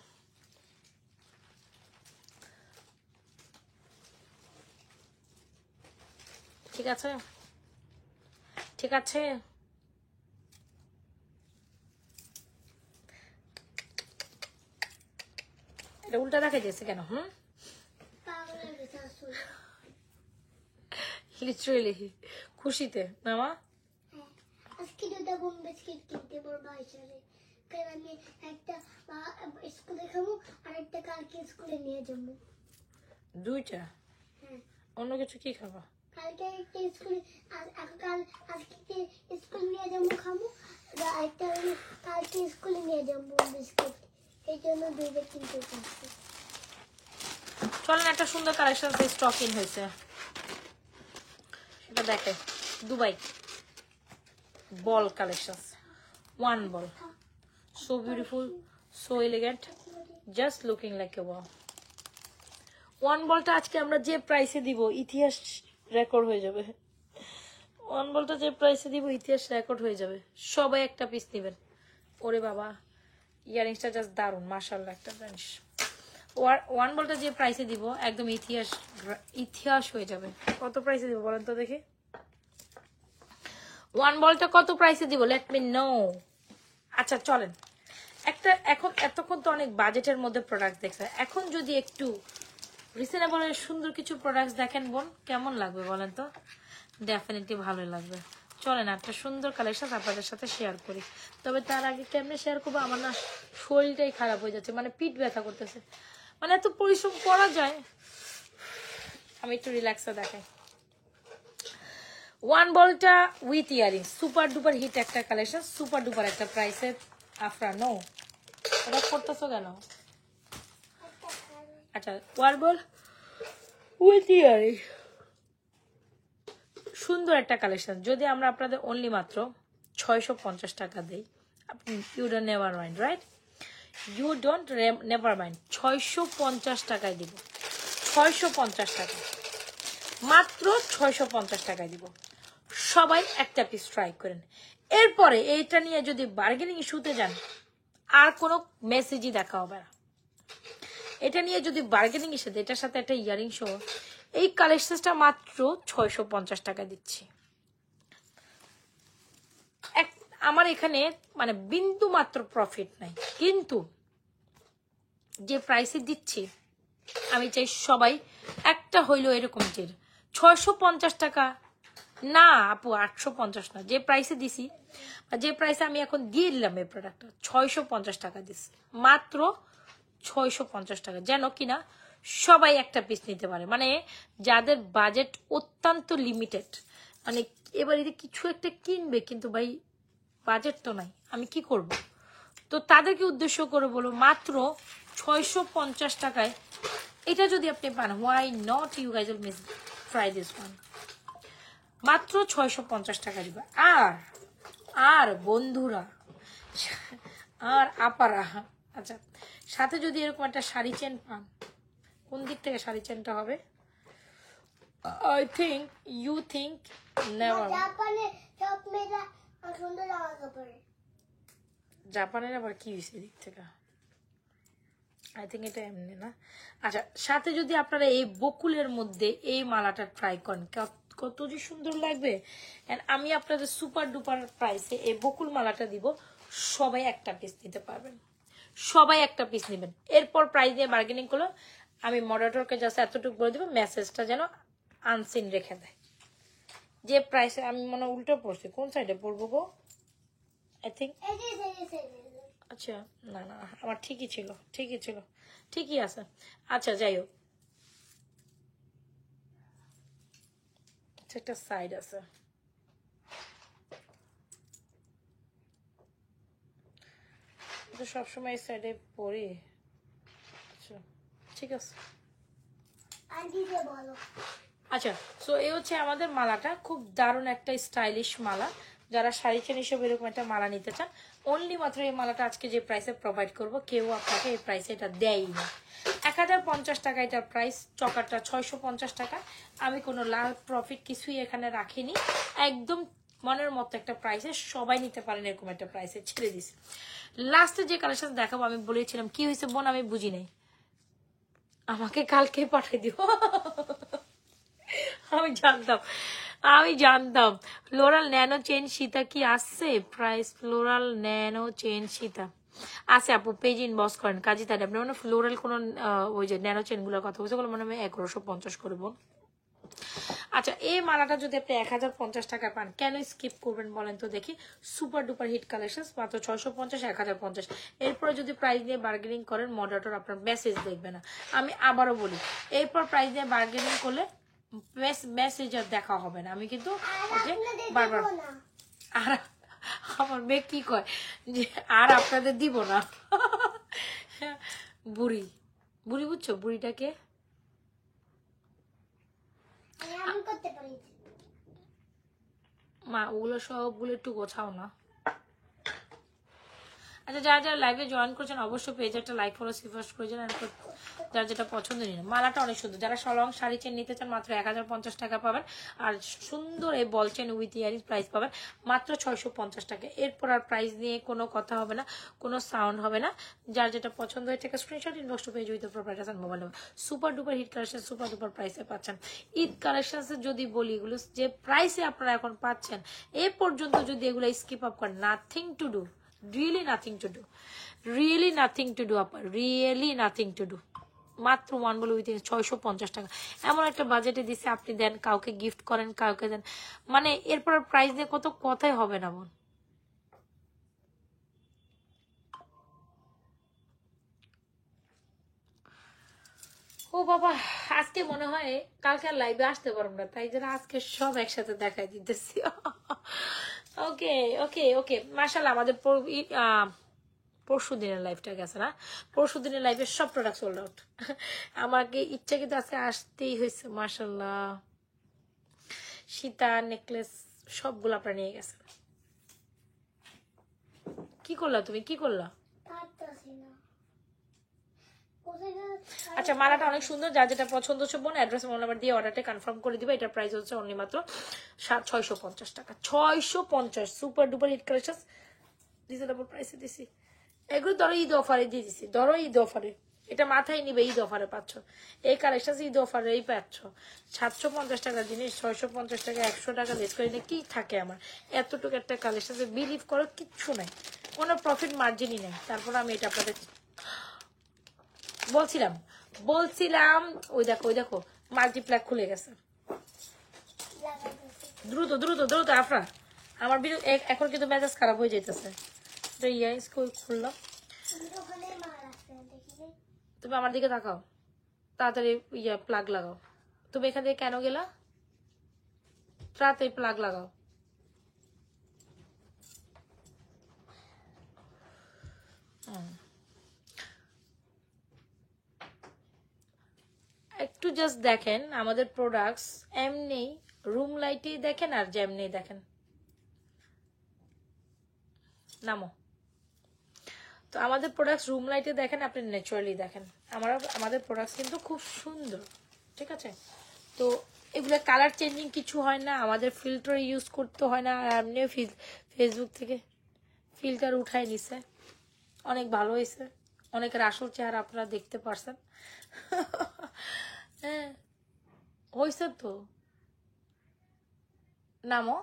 ঠিক আছে, ঠিক আছে। এটা উল্টা দেখা যাচ্ছে কেন? পাগলের গেছে আসলে। লিটারেলি খুশিতে না মা? হ্যাঁ, আজকে দুটো বোম বিস্কিট কিনতে বলবো হিসাবে, কারণ আমি একটা স্কুলে খাবো আর একটা কালকে স্কুলে নিয়ে যাবো। দুইটা? হ্যাঁ, অন্য কিছু কি খাবা? কালকে একটা স্কুলে আজকে স্কুল নিয়ে যাবো খাবো, আর একটা আমি কালকে স্কুলে নিয়ে যাবো বিস্কিট, এই জন্য দুইটা কিনতে চাচ্ছি। চলেন একটা সুন্দর কালেকশন স্টক ইন হয়েছে সেটা দেখে। Dubai ball collection, one ball, so beautiful, so elegant, just looking like a wow. One বলটা আজকে আমরা যে প্রাইসে দিব ইতিহাস রেকর্ড হয়ে যাবে। ওয়ান বলটা যে প্রাইসে দিব ইতিহাস রেকর্ড হয়ে যাবে। সবাই একটা পিস নেবেন। ওরে বাবা, ইয়ারিংসটা জাস্ট দারুন, মাশাআল্লাহ একটা জিনিস। ওয়ান বলটা যে প্রাইসে দিব একদম ইতিহাস হয়ে যাবে। কত প্রাইসে দিব বলেন তো দেখি? ওয়ান বলটা কত প্রাইসে দিব, লেট মি নো। আচ্ছা চলেন একটা, এখন এতক্ষণ তো অনেক বাজেটের মধ্যে প্রোডাক্ট দেখছে, এখন যদি একটু রিজনেবল সুন্দর কিছু প্রোডাক্ট দেখেন বোন, কেমন লাগবে বলেন তো? ডেফিনেটলি ভালো লাগবে। চলেন একটা সুন্দর কালেকশন আপনাদের সাথে শেয়ার করি। তবে তার আগে কেমনে শেয়ার করবো, আমার না শরীরটাই খারাপ হয়ে যাচ্ছে, মানে পিঠ ব্যথা করতেছে, মানে এত পরিশ্রম করা যায়। আমি একটু রিল্যাক্সে দেখাই। ওয়ান বলটা with earring, super duper hit একটা কালেকশন, সুপার ডুপার একটা প্রাইসে। আফরা নো এটা করতেছো কেন? আচ্ছা ওয়ান বল উইথ ইয়ারিং, সুন্দর একটা কালেকশন। যদি আমরা আপনাদের অনলি মাত্র 650 টাকা দেই, আপনি you don't never mind, right? You don't never mind. 650 টাকায় দিব, 650 টাকা, মাত্র 650 টাকায় দিব। সবাই একটা পিস ট্রাই করেন। এরপরে এইটা নিয়ে যদি বার্গেনিং ইস্যুতে যান, আর কোনো মেসেজই দেখা হবে না। এটা নিয়ে যদি বার্গেনিং ইস্যু, এটার সাথে একটা ইয়ারিং সহ এই কালেকশনটা মাত্র 650 টাকা দিচ্ছি। আমার এখানে মানে বিন্দু মাত্র প্রফিট নাই, কিন্তু যে প্রাইসে দিচ্ছি আমি চাই সবাই একটা হইলো এরকম যে 650 টাকা না আপু, 850 না, যে প্রাইসে দিছি যে প্রাইসে আমি এখন দিয়ে দিলাম এই প্রোডাক্টটা 650 টাকা দিচ্ছি, মাত্র 650 টাকা, যেন কিনা সবাই একটা পিস নিতে পারে। মানে যাদের বাজেট অত্যন্ত লিমিটেড, মানে এবার এদের কিছু একটা কিনবে কিন্তু ভাই বাজেট তো নাই, আমি কি করব? তো তাদেরকে উদ্দেশ্য করে বলো মাত্র 650 টাকায় এটা যদি আপনি পান, why not you guys will miss try this one. মাত্র 650 টাকা দিবে। আর বন্ধুরা আর আপারা, আচ্ছা সাথে যদি এরকম একটা শাড়ি চেন পান, কোন দিক থেকে শাড়ি চেনটা হবে? I think you think never. জাপানে সব মেয়েরা সুন্দর জামা কাপড়। জাপানের আবার কি হয়েছে দিক থেকে? আই থিঙ্ক এটা এমনি না। আচ্ছা সাথে যদি আপনারা এই বকুলের মধ্যে এই মালাটা ট্রাই করেন, কত যে সুন্দর লাগবে। এন্ড আমি আপনাদের সুপার ডুপার প্রাইসে এই বকুল মালাটা দিব, সবাই একটা পিস নিতে পারবেন, সবাই একটা পিস নেবেন। এরপর প্রাইস নিয়ে বার্গেনিং করলো, আমি মডারেটরকে জাস্ট এতটুকু বলে দেবো মেসেজটা যেন আনসিন রেখে দেয়। যে প্রাইসে আমি মনে উল্টো পড়ছি, কোন সাইডে পড়বো গো? আই থিঙ্ক আচ্ছা না না আমার ঠিকই ছিল, ঠিকই আছে। আচ্ছা যাই হোক, একটা সাইড আছে, সবসময় এই সাইডে পড়ি। আচ্ছা ঠিক আছে। আচ্ছা সো এই হচ্ছে আমাদের মালাটা, খুব দারুণ একটা স্টাইলিশ মালা। যারা শাড়ি চেন হিসেবে এরকম একটা মালা নিতে চান, অনলি মাত্র এই মালাটা আজকে যে প্রাইসে প্রোভাইড করবো, কেউ আপনাকে এই প্রাইসে এটা দেয়ই না। 1050 টাকা এটার প্রাইস, চকারটা 650 টাকা। আমি কোনো লাভ প্রফিট কিছুই এখানে রাখিনি, একদম মনের মতো একটা প্রাইসে সবাই নিতে পারেন, এরকম একটা প্রাইসে ছেড়ে দিছি। লাস্টে যে কালেকশন দেখাবো, আমি বলেছিলাম কি হয়েছে বোন আমি বুঝি নাই, আমাকে কালকে পাঠিয়ে দিব। আমি জানতাম ফ্লোরাল ন্যানো চেন সীতা কি আসছে প্রাইস, ফ্লোরাল ন্যানো চেন সীতা আছে আপু, পেজ ইনবক্স করেন কাজী তাই আপনি মানে ফ্লোরাল কোনো ওই যে ন্যানো চেনগুলোর কথা বলছে, ওগুলো মানে আমি 1150 করবো। আচ্ছা, এই মালাটা যদি আপনি 1050 টাকা পান, কেন স্কিপ করবেন বলেন তো দেখি? সুপার ডুপার হিট কালেকশন, মাত্র 650, 1050। এরপরে যদি প্রাইস নিয়ে বার্গেনিং করেন, মডারেটর আপনার মেসেজ দেখবে না। আমি আবারও বলি, এরপর প্রাইস নিয়ে বার্গেনিং করলে মেসেজ আর দেখা হবে না। আমি কিন্তু বারবার আর আমার মেয়ে কি কয় যে আর আপনাদের দিব না। বুড়ি বুড়ি বুঝছো বুড়িটাকে? আমি করতে পারি। মা ওগুলো সবগুলো একটু গোছাও না। আচ্ছা, যারা যারা লাইভে জয়েন করছেন অবশ্যই পেজে একটা লাইক ফলো সিফার্স করে যান। যার যেটা পছন্দ নিন। মালাটা অনেক সুন্দর। যারা লং শাড়ি চেন নিতে চান মাত্র 1050 টাকা পাবেন। আর সুন্দর এই বল চেন উইথ ইয়ারিং প্রাইস পাবেন মাত্র 650 টাকা। এরপর আর প্রাইস নিয়ে কোনো কথা হবে না, কোনো সাউন্ড হবে না। যার যেটা পছন্দ হয় একটা screenshot inbox to page with proprietor and mobile number. Super duper hit collection, super duper প্রাইসে পাচ্ছেন। ঈদ কালেকশনসে যদি বলি, এগুলো যে প্রাইসে আপনারা এখন পাচ্ছেন, এ পর্যন্ত যদি এগুলো স্কিপ আপ করেন, nothing to do, really nothing to do, really nothing to do আপা, really nothing to do। মাত্র ওয়ান বলে উইথ 650 টাকা। এমন একটা বাজেটে দিছে, আপনি দেন কাউকে গিফট করেন, কাউকে দেন, মানে এরপর প্রাইস দিয়ে কত কথাই হবে না বোন। ও বাবা, আজকে মনে হয় কালকে আর লাইভে আসতে পারবো না, তাই জন্য আজকে সব একসাথে দেখাই দিতেছি। ওকে ওকে ওকে, মাশাআল্লাহ। আমাদের পরশু দিনের লাইভটা গেছে না, পরশু দিনের লাইভে সব প্রোডাক্ট সোল্ড আউট। আমাকে ইচ্ছা কিন্তু আজকে আসতেই হয়েছে। মাশাআল্লাহ, সীতা নেকলেস সবগুলো আপনারা নিয়ে গেছেন। কি করলা তুমি, কি করলা? আচ্ছা, মালাটা অনেক সুন্দর। যার যেটা পছন্দ হচ্ছে বোন অ্যাড্রেস মোবাইল নাম্বার দিয়ে অর্ডারটা কনফার্ম করে দিবে। এটার প্রাইস হচ্ছে অনলি মাত্র 650 টাকা। 650 super duper hit collection, reasonable প্রাইসে দিছি। এগুলো ধরো ঈদ অফারে দিয়ে দিছি, ধরো ঈদ অফারে, এটা মাথায় নিবে ঈদ অফারে পাচ্ছ। এই কালেকশন ঈদ অফারেই পাচ্ছ। 750 টাকার জিনিস 650 টাকা, 100 টাকা লেস করে নিয়ে কি থাকে আমার? এতটুকু একটা কালেকশন বিলিভ করো কিচ্ছু নাই, কোনো প্রফিট মার্জিনই নেই। তারপর আমি এটা আপনাদের বলছিলাম ওই দেখো মাল্টিপ্ল্যাক খুলে গেছে। দ্রুত দ্রুত দ্রুত আফরা, আমার এখন কিন্তু মেজাজ খারাপ হয়ে যাইতেছে। খুললাম, তুমি আমার দিকে তাকাও, তাড়াতাড়ি প্লাগ লাগাও। তুমি এখান থেকে কেন গেলা? তাড়াতাড়ি প্লাগ লাগাও। একটু জাস্ট দেখেন আমাদের প্রোডাক্টস, এমনি রুম লাইটেই দেখেন আর যেমনি দেখেন। নামো। তো আমাদের প্রোডাক্টস রুম লাইটে দেখেন, আপনি ন্যাচারালি দেখেন। আমাদের প্রোডাক্টস কিন্তু খুব সুন্দর, ঠিক আছে? তো এগুলো কালার চেঞ্জিং কিছু হয় না, আমাদের ফিল্টার ইউজ করতে হয় না। আর এমনি ফেসবুক থেকে ফিল্টার উঠাই নিছে, অনেক ভালো হয়েছে। অনেকের আসল চেহারা আপনারা দেখতে পারছেন। হ্যাঁ হয়েছে তো। নামো।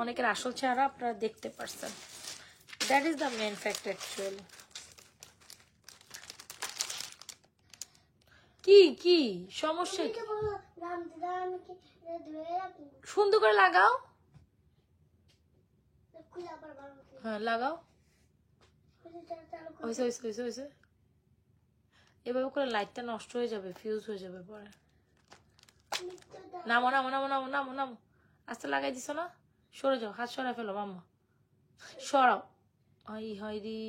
অনেকের আসল চেহারা আপনারা দেখতে পারছেন। That is the main fact actually. কি কি সমস্যা? সুন্দর করে লাগাও। হ্যাঁ লাগাও। হয়েছে। এভাবে করে লাইটটা নষ্ট হয়ে যাবে, ফিউজ হয়ে যাবে পরে। নামো নামো নামো নামো নামো নামো। আস্তে লাগাই দিছো না, সরে যাও, হাত সরা ফেলো মাম্মা, সরাও। হয় রি,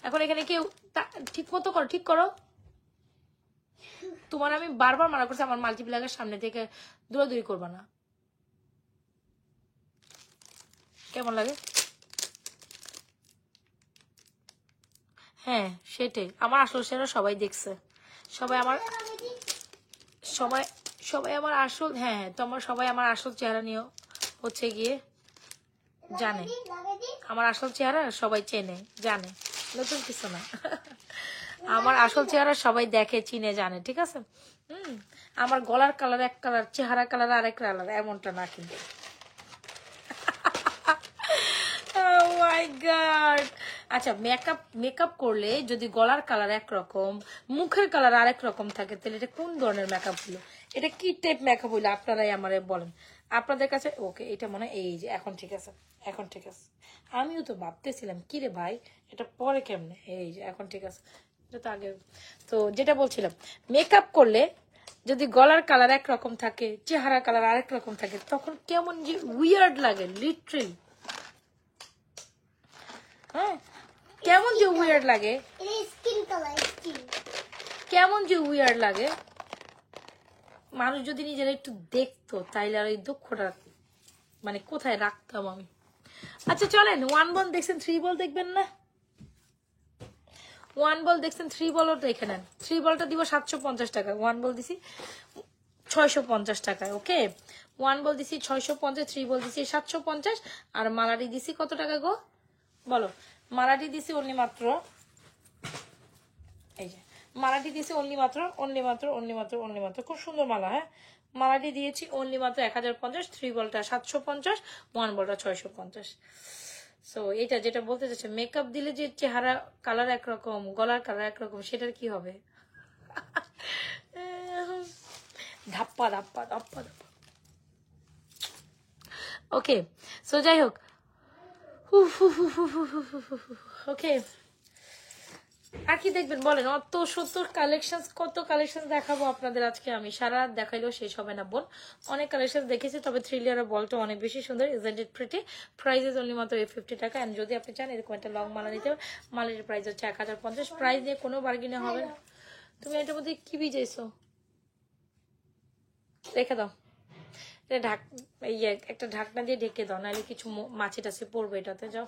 এখন এখানে কেউ ঠিক মতো করো, ঠিক করো। তোমার আমি বারবার মানা করছি আমার মাল্টিপ্লাগের সামনে থেকে দৌড়াদৌড়ি করবা না। কেমন লাগে? হ্যাঁ সেটাই, আমার আসল চেহারা সবাই দেখছে, সবাই আমার আসল, হ্যাঁ তোমার সবাই আমার আসল চেহারা নিয়ে হচ্ছে গিয়ে জানে। আমার আসল চেহারা সবাই চেনে জানে, নতুন কিছু না। আমার আসল চেহারা সবাই দেখে, চিনে, জানে, ঠিক আছে? আমার গলার কালার এক কালার, চেহারা কালার আরেক কালার, এমনটা না কিন্তু। মাই গড। আচ্ছা, মেকআপ করলে যদি গলার কালার একরকম, মুখের কালার আরেক রকম থাকে, তাহলে এটা কোন ধরনের মেকআপ হলো? এটা কি টাইপ মেকআপ হইলো আপনারাই আমারে বলেন। আপনাদের কাছে ওকে, এটা মনে হয় এই যে এখন ঠিক আছে, এখন ঠিক আছে। আমিও তো ভাবতেছিলাম কি রে ভাই এটা পরে কেমনে, এই যে এখন ঠিক আছে। এটা তো আগে। তো যেটা বলছিলাম, মেকআপ করলে যদি গলার কালার একরকম থাকে, চেহারা কালার আরেক রকম থাকে, তখন কেমন যে উইয়ার্ড লাগে, লিটারেলি। হ্যাঁ, কেমন যে উইয়ার্ড লাগে, এটা স্কিন কালার, স্কিন। কেমন যে উইয়ার্ড লাগে। মানুষ যদি নিজেরা একটু দেখতো তাইলে আর এই দুঃখটা মানে কোথায় রাখতাম আমি। আচ্ছা চলেন, 1 বল দেখছেন, 3 বল দেখবেন না? 1 বল দেখছেন, 3 বলও দেখে নেন। 3 বলটা দিব 750 টাকা, 1 বল দিছি 650 টাকায়। ওকে, 1 বল দিছি 650, 3 বল দিছি 750, আর মালাটি দিছি কত টাকা গো বলো? মালাটি দিছি অনলি মাত্র, এই যে মালাটি দিয়েছি অনলি মাত্র, খুব সুন্দর মালা। হ্যাঁ, মালাটি দিয়েছি অনলি মাত্র 1050, 3 বলটা 750, 1 বলটা 650। সো এটা যেটা বলতে চাচ্ছে, মেকআপ দিলে যে চেহারা কালার একরকম, গলার কালার একরকম, সেটার কি হবে? ধাপ্পা ধাপ্পা ধাপ্পা ধাপ্পা। ওকে, সো যাই হোক, ওকে, আর কি দেখবেন বলেন? অত 70 কালেকশন, কত কালেকশন দেখাবো আপনাদের আজকে আমি? সারা রাত দেখাইলেও শেষ হবে না বোন। অনেক কালেকশন দেখেছি, তবে 3 লেয়ারের বলটা অনেক বেশি সুন্দর। Isn't it pretty? Price is only মাত্র 850 টাকা। এন্ড যদি আপনি চান এরকম একটা লং মালা নিতে, মালের প্রাইস হচ্ছে 1050। প্রাইস নিয়ে কোনো বার্গেনিং হবে না। তুমি এটার মধ্যে কি ভিজাইছো? রেখে দাও, এটা একটা ঢাকনা দিয়ে ঢেকে দাও, নাহলে কিছু মাছি টাছি পড়বে এটাতে। যাও,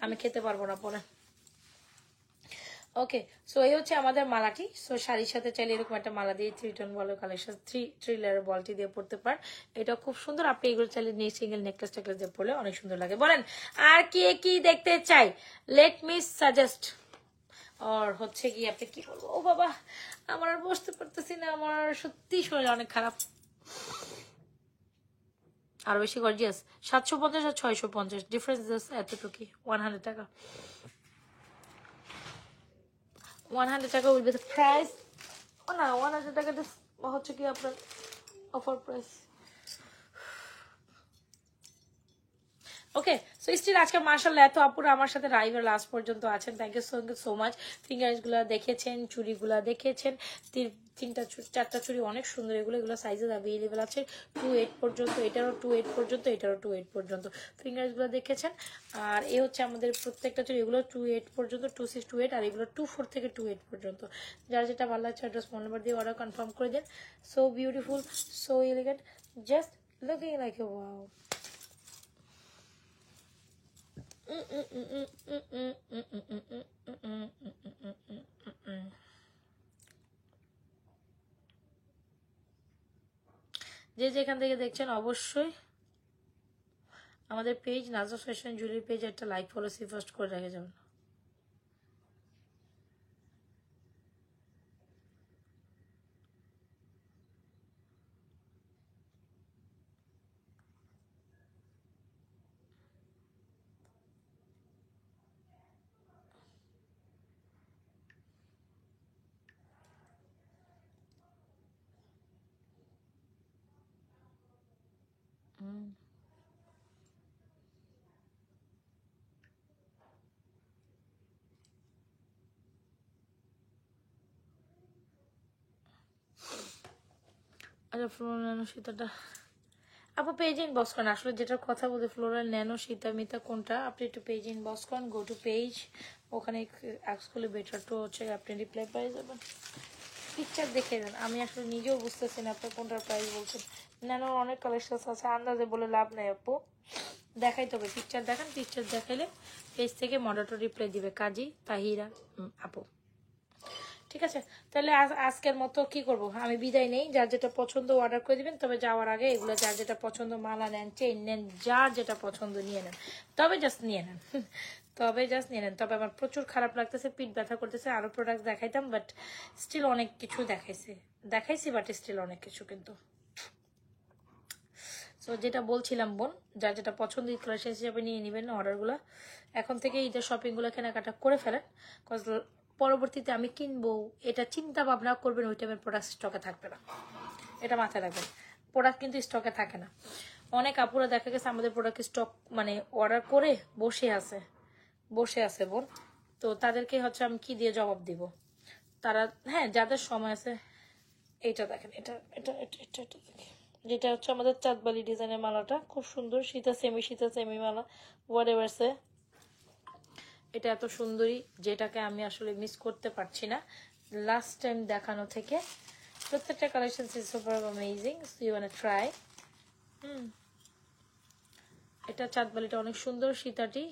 আমি খেতে পারবো না পরে। ওকে, সো এই হচ্ছে আমাদের মালাটি। সো শাড়ির সাথে চাইলে এরকম একটা মালা দিয়ে 3 টোন বলের কালেকশন, 3 লেয়ারের বলটি দিয়ে পড়তে পারেন। এটা খুব সুন্দর। আপনি এগুলো চাইলে নিয়ে সিঙ্গেল নেকলেস টেকলেস দিয়ে পড়লে অনেক সুন্দর লাগে। বলেন আর কি কি দেখতে চাই? Let me suggest. আর হচ্ছে কি আপনি কি বলবো? ও বাবা, আমার আর বসতে পারতেছি না, আমার সত্যি শরীর অনেক খারাপ। আরো বেশি গর্জিয়াস, 750 আর 650, ডিফারেন্স এতটুকু, 100 টাকা। 100 টাকা উইল বি দ্য প্রাইস। ও না, 100 টাকা হচ্ছে কি আপনার অফার প্রাইস। ওকে, সো স্টিল আজকে মার্শাল্লাহ এত আপুরা আমার সাথে লাইভের লাস্ট পর্যন্ত আছেন। Thank you so much. Fingers গুলা দেখেছেন, চুড়িগুলা দেখেছেন, 4টা চুড়ি অনেক সুন্দর। এগুলো সাইজেস অ্যাভেলেবেল আছে 28 পর্যন্ত, এটারও 28 পর্যন্ত, এটারও 28 পর্যন্ত। ফিঙ্গার্স গুলো দেখেছেন। আর এ হচ্ছে আমাদের প্রত্যেকটা চুড়ি, এগুলো 28 পর্যন্ত, 26, 28, আর এগুলো 24 থেকে 28 পর্যন্ত। যার যেটা ভালো লাগছে অ্যাড্রেস ফোন নাম্বার দিয়ে অর্ডার কনফার্ম করে দেন। So beautiful, so elegant, just looking like a wow. যে যেখান থেকে দেখছেন অবশ্যই আমাদের page Naja fashion jewellery page একটা লাইক ফলো সি ফার্স্ট করে রেখে যাবেন। আচ্ছা, ফ্লোরাল ন্যানো সীতাটা আপু পেজে ইনবক্স করেন। আসলে যেটার কথা বলতে, ফ্লোরাল ন্যানো সীতা মিতা কোনটা, আপনি একটু পেজে ইনবক্স করেন। গো টু পেজ, ওখানে অ্যাক্স করলে বেটার টু হচ্ছে আপনি রিপ্লাই পেয়ে যাবেন। পিকচার দেখে দেন, আমি আসলে নিজেও বুঝতেছি না আপনি কোনটার প্রাইস বলছেন। ন্যানোর অনেক কালেকশন আছে, আন্দাজে বলে লাভ নাই আপু, দেখাই তবে পিকচার দেখান। পিকচার দেখাইলে পেজ থেকে মডারেটর রিপ্লাই দিবে কাজী তাহিরা আপু। ঠিক আছে, তাহলে আজকের মতো কি করব, আমি বিদায় নেই। যার যেটা পছন্দ অর্ডার করে দিবেন। তবে যাওয়ার আগে এগুলো যার যেটা পছন্দ, মালা নেন, চেইন নেন, যার যেটা পছন্দ নিয়ে নেন। তবে জাস্ট নিয়ে নেন, তবে আমার প্রচুর খারাপ লাগতেছে, পিঠ ব্যথা করতেছে। আরো প্রোডাক্ট দেখাইতাম, বাট স্টিল অনেক কিছু দেখাইছি, বাট স্টিল অনেক কিছু কিন্তু। সো যেটা বলছিলাম বোন, যার যেটা পছন্দ ঈদ কালেকশন হিসেবে নিয়ে নেবেন অর্ডারগুলো। এখন থেকে ঈদের শপিংগুলো কেনাকাটা করে ফেলেন, কজ পরবর্তীতে আমি কিনবো এটা চিন্তা ভাবনা করবেন, ওই টাইমের প্রোডাক্ট স্টকে থাকবে না, এটা মাথায় রাখবেন। প্রোডাক্ট কিন্তু স্টকে থাকে না। অনেক আপুরা দেখা গেছে আমাদের প্রোডাক্ট স্টক মানে অর্ডার করে বসে আছে বোন। তো তাদেরকে হচ্ছে আমি কি দিয়ে জবাব দিব? তারা হ্যাঁ যাদের সময় আছে, এইটা দেখেন, এটা এটা এটা এটা এটা দেখেন, যেটা হচ্ছে আমাদের চাঁদবালি ডিজাইনের মালাটা খুব সুন্দর, সীতা সেমি মালা ওয়ারেভারসে। এটা এত সুন্দরী, যেটাকে আমি আসলে মিস করতে পারছি না লাস্ট টাইম দেখানো থেকে। প্রত্যেকটা collection is super amazing, so you want try. এটা চাঁদবালিটা অনেক সুন্দর,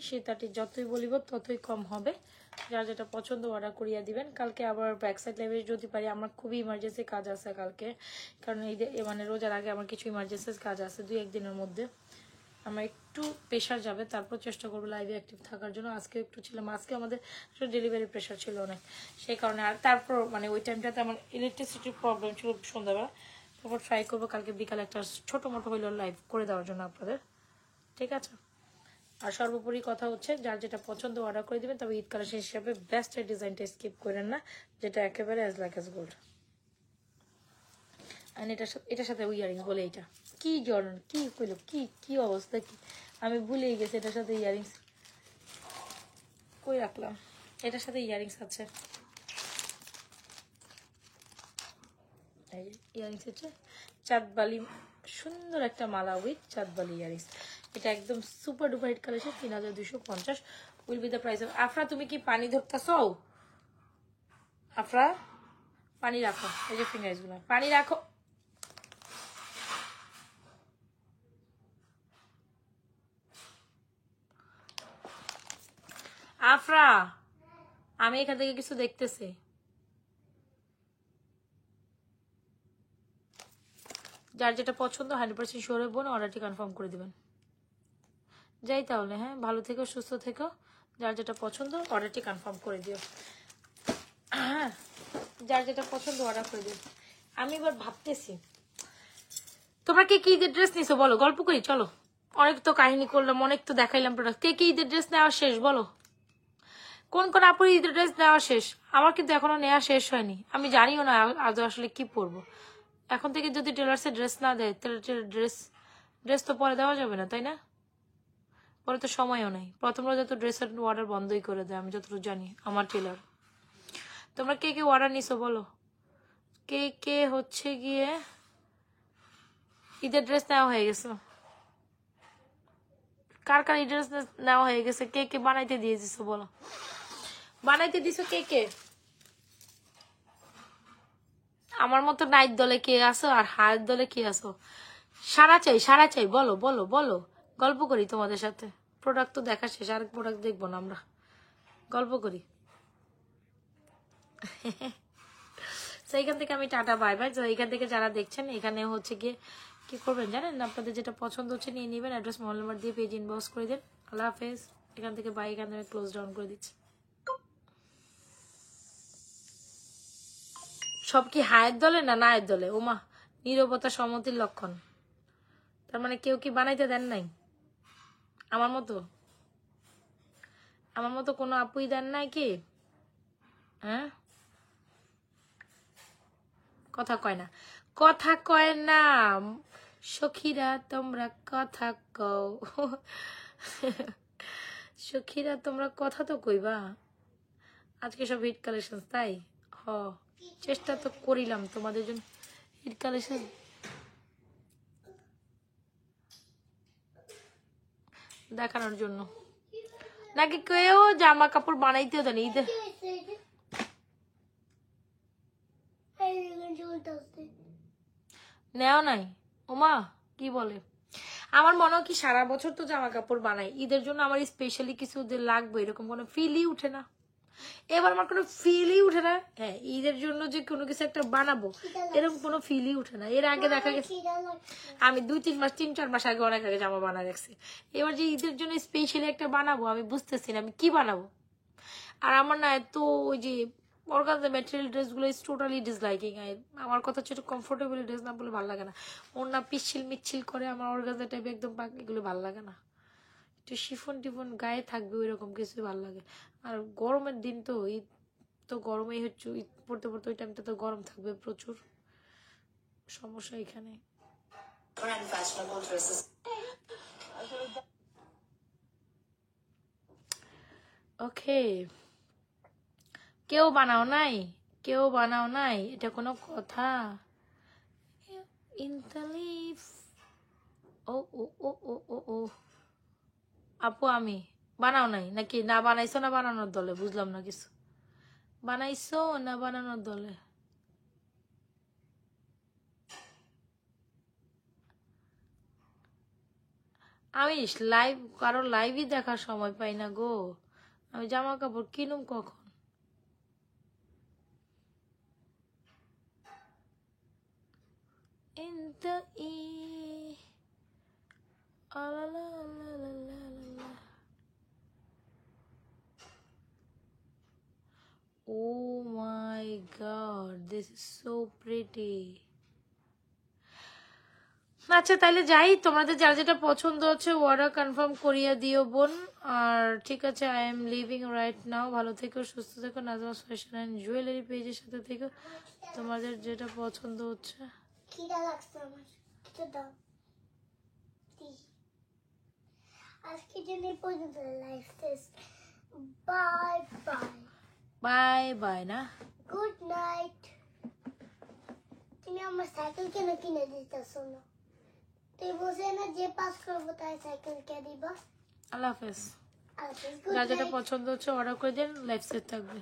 সীতাটি যতই বলিব ততই কম হবে। যার যেটা পছন্দ অর্ডার করিয়া দিবেন। কালকে আবার ব্যাক সাইড লাইভে যদি পারি, আমার খুবই ইমার্জেন্সি কাজ আছে কালকে, কারণ এই মানে রোজার আগে আমার কিছু ইমার্জেন্সি কাজ আছে 2-1 দিনের মধ্যে। আমার একটু প্রেশার যাবে, তারপর চেষ্টা করবো লাইভে অ্যাক্টিভ থাকার জন্য। আজকে একটু ছিলাম, আজকে আমাদের ডেলিভারি প্রেশার ছিল অনেক, সেই কারণে। আর তারপর মানে ওই টাইমটাতে আমার ইলেকট্রিসিটির প্রবলেম ছিল সন্ধ্যাবেলা। তারপর ট্রাই করবো কালকে বিকালে একটা ছোটো মোটো হইলেও লাইভ করে দেওয়ার জন্য আপনাদের, ঠিক আছে? আর সর্বোপরি কথা হচ্ছে, যার যেটা পছন্দ অর্ডার করে দিবেন, তবে ঈদ কালেকশন হিসাবে বেস্ট ডিজাইনটা স্কিপ করেন না, যেটা একেবারে অ্যাজ লাইক অ্যাজ গোল্ড। আর এটার সাথে ইয়ারিংস বলে, এইটা কি জর্ন কি কইলো, কি অবস্থা, কি আমি ভুলেই গেছি। এটার সাথে ইয়ারিংস কই রাখলাম, এটার সাথে ইয়ারিংস আছে, ইয়ারিংস হচ্ছে চাঁদবালি, সুন্দর একটা মালা উইথ চাঁদবালি ইয়ারিংস। এটা একদম super duper hit collection, 3250 will be the price off. Afra তুমি কি পানি ধরতেছো? আফরা পানি রাখো, এই যে ফিঙ্গার্স গুলো পানি রাখো। আফরা আমি এখান থেকে কিছু দেখতেছি। যার যেটা পছন্দ 100% শিওর বোন অর্ডারটি কনফার্ম করে দিবেন। যাই তাহলে, হ্যাঁ ভালো থেকো, সুস্থ থেকো। যার যেটা পছন্দ অর্ডারটি কনফার্ম করে দিও। হ্যাঁ যার যেটা পছন্দ অর্ডার করে দিও। আমি এবার ভাবতেছি, তোমরা কে কি ঈদের ড্রেস নিছো বলো, গল্প করি চলো। অনেক তো কাহিনী করলাম, অনেক তো দেখাইলাম প্রোডাক্ট। কে কি ঈদের ড্রেস নেওয়া শেষ বলো? কোন কোন আপুর ঈদের ড্রেস নেওয়া শেষ? আমার কিন্তু এখনো নেওয়া শেষ হয়নি, আমি জানিও না আজও আসলে কি পরবো। এখন থেকে যদি টেলার্সে ড্রেস না দেয়, তাহলে ড্রেস তো পরে দেওয়া যাবে না, তাই না? পরে তো সময়ও নেই। প্রথম রোজে তো ড্রেসের অর্ডার বন্ধই করে দেয়, আমি যতটুকু জানি আমার টেলার। তোমরা কে কে অর্ডার নিছো বলো? কে কে হচ্ছে গিয়ে ঈদের ড্রেস নেওয়া হয়ে গেছে? কার কার ঈদের ড্রেস নেওয়া হয়ে গেছে? কে কে বানাইতে দিয়ে দিছো বলো? বানাইতে দিছো কে কে? আমার মতো নাইট দলে কে আসো আর হায়ের দলে কে আসো? সারা চাই, বলো বলো বলো, গল্প করি তোমাদের সাথে। প্রোডাক্ট তো দেখা শেষ, আর প্রোডাক্ট দেখবো না আমরা, গল্প করি। তো এখান থেকে আমি টাটা বাই বাই। তো এখান থেকে যারা দেখছেন, এখানে হচ্ছে গিয়ে কি করবেন জানেন, আপনাদের যেটা পছন্দ হচ্ছে নিয়ে নেবেন, অ্যাড্রেস মোবাইল নাম্বার দিয়ে পেজ ইনবক্স করে দেন। আল্লাহ হাফেজ। এখান থেকে বাই, এখান থেকে ক্লোজ ডাউন করে দিচ্ছি। সব কি হায়ের দলে না নায়ের দলে? ওমা, নীরবতা সম্মতির লক্ষণ। তার মানে কেউ কি বানাইতে দেন নাই? আমার মতো কোনো আপুই দেন নাই কি? হ্যাঁ কথা কয় না সখীরা, তোমরা কথা কও। সখীরা তোমরা কথা তো কইবা। আজকে সব হিট কালেকশন, তাই চেষ্টা তো করিলাম তোমাদের জন্য হিট কালেকশন দেখানোর জন্য। নাকি কেউ জামা কাপড় বানাইতেও দেন ঈদের? নেও নাই? ওমা কি বলে, আমার মনে হয় কি সারা বছর তো জামা কাপড় বানাই, ঈদের জন্য আমার স্পেশালি কিছু লাগবে এরকম কোনো ফিলই উঠে না। এবার আমার কোনো ফিলই উঠে না, হ্যাঁ ঈদের জন্য যে কোনো কিছু একটা বানাবো এরকম কোনো ফিলই উঠে না। এর আগে দেখা গেছে আমি 2-3 মাস 3-4 মাস আগে অনেক আগে জামা বানা রাখছি। এবার যে ঈদের জন্য স্পেশালি একটা বানাবো, আমি বুঝতেছি না আমি কি বানাবো। আর আমার না এত ওই যে অর্গানজা ম্যাটেরিয়াল ড্রেসগুলো ইজ টোটালি ডিসলাইকিং। আমার কথা হচ্ছে একটু কমফোর্টেবল ড্রেস না বলে ভালো লাগে না। ওর না পিচ্ছিল মিচ্ছিল করে, আমার অর্গানজা টাইপ একদম পাক, এগুলো ভালো লাগে না। একটু শিফন টিফন গায়ে থাকবে ওইরকম কিছু ভালো লাগে। আর গরমের দিন তো, ঈদ তো গরমেই হচ্ছে, ঈদ পড়তে পড়তে ওই টাইমটা তো গরম থাকবে প্রচুর, সমস্যা এখানে। ওকে, কেউ বানাও নাই, কেউ বানাও নাই, এটা কোনো কথা? ইন্টালিফ, ও ও ও ও ও ও আপু আমি বানাও নাই নাকি? না বানাইছো না বানানোর দলে, বুঝলাম না কিছু। বানাইছো না বানানোর দলে? আমি লাইভ, কারো লাইভই দেখার সময় পাই না গো। আমি জামা কাপড় কিনুম কখন? In the e la la la la la la la. Oh my god, this is so pretty. আচ্ছা তাইলে যাই, তোমাদের যার যেটা পছন্দ হচ্ছে অর্ডার কনফার্ম করিয়ে দিও বোন। আর ঠিক আছে, I am living right now. ভালো থেকো, সুস্থ থেকো, নাজমাস ফ্যাশন অ্যান্ড জুয়েলারি পেজের সাথে থেকো। তোমাদের যেটা পছন্দ হচ্ছে। খিদা লাগছে আমার, কিছু দাও প্লিজ। আজকের জন্য এই পর্যন্ত, লাইফ শেষ। Bye bye. বাই বাই না, গুড নাইট। তুমি আমার সাইকেল কেন কিনে দিতেছো না? তুই বসে না যে পাস করবো তাই সাইকেল কে দিবা? আল্লাহ হাফেজ। আর যার যেটা পছন্দ হচ্ছে অর্ডার করে দিন, লাইফ সেট থাকবে।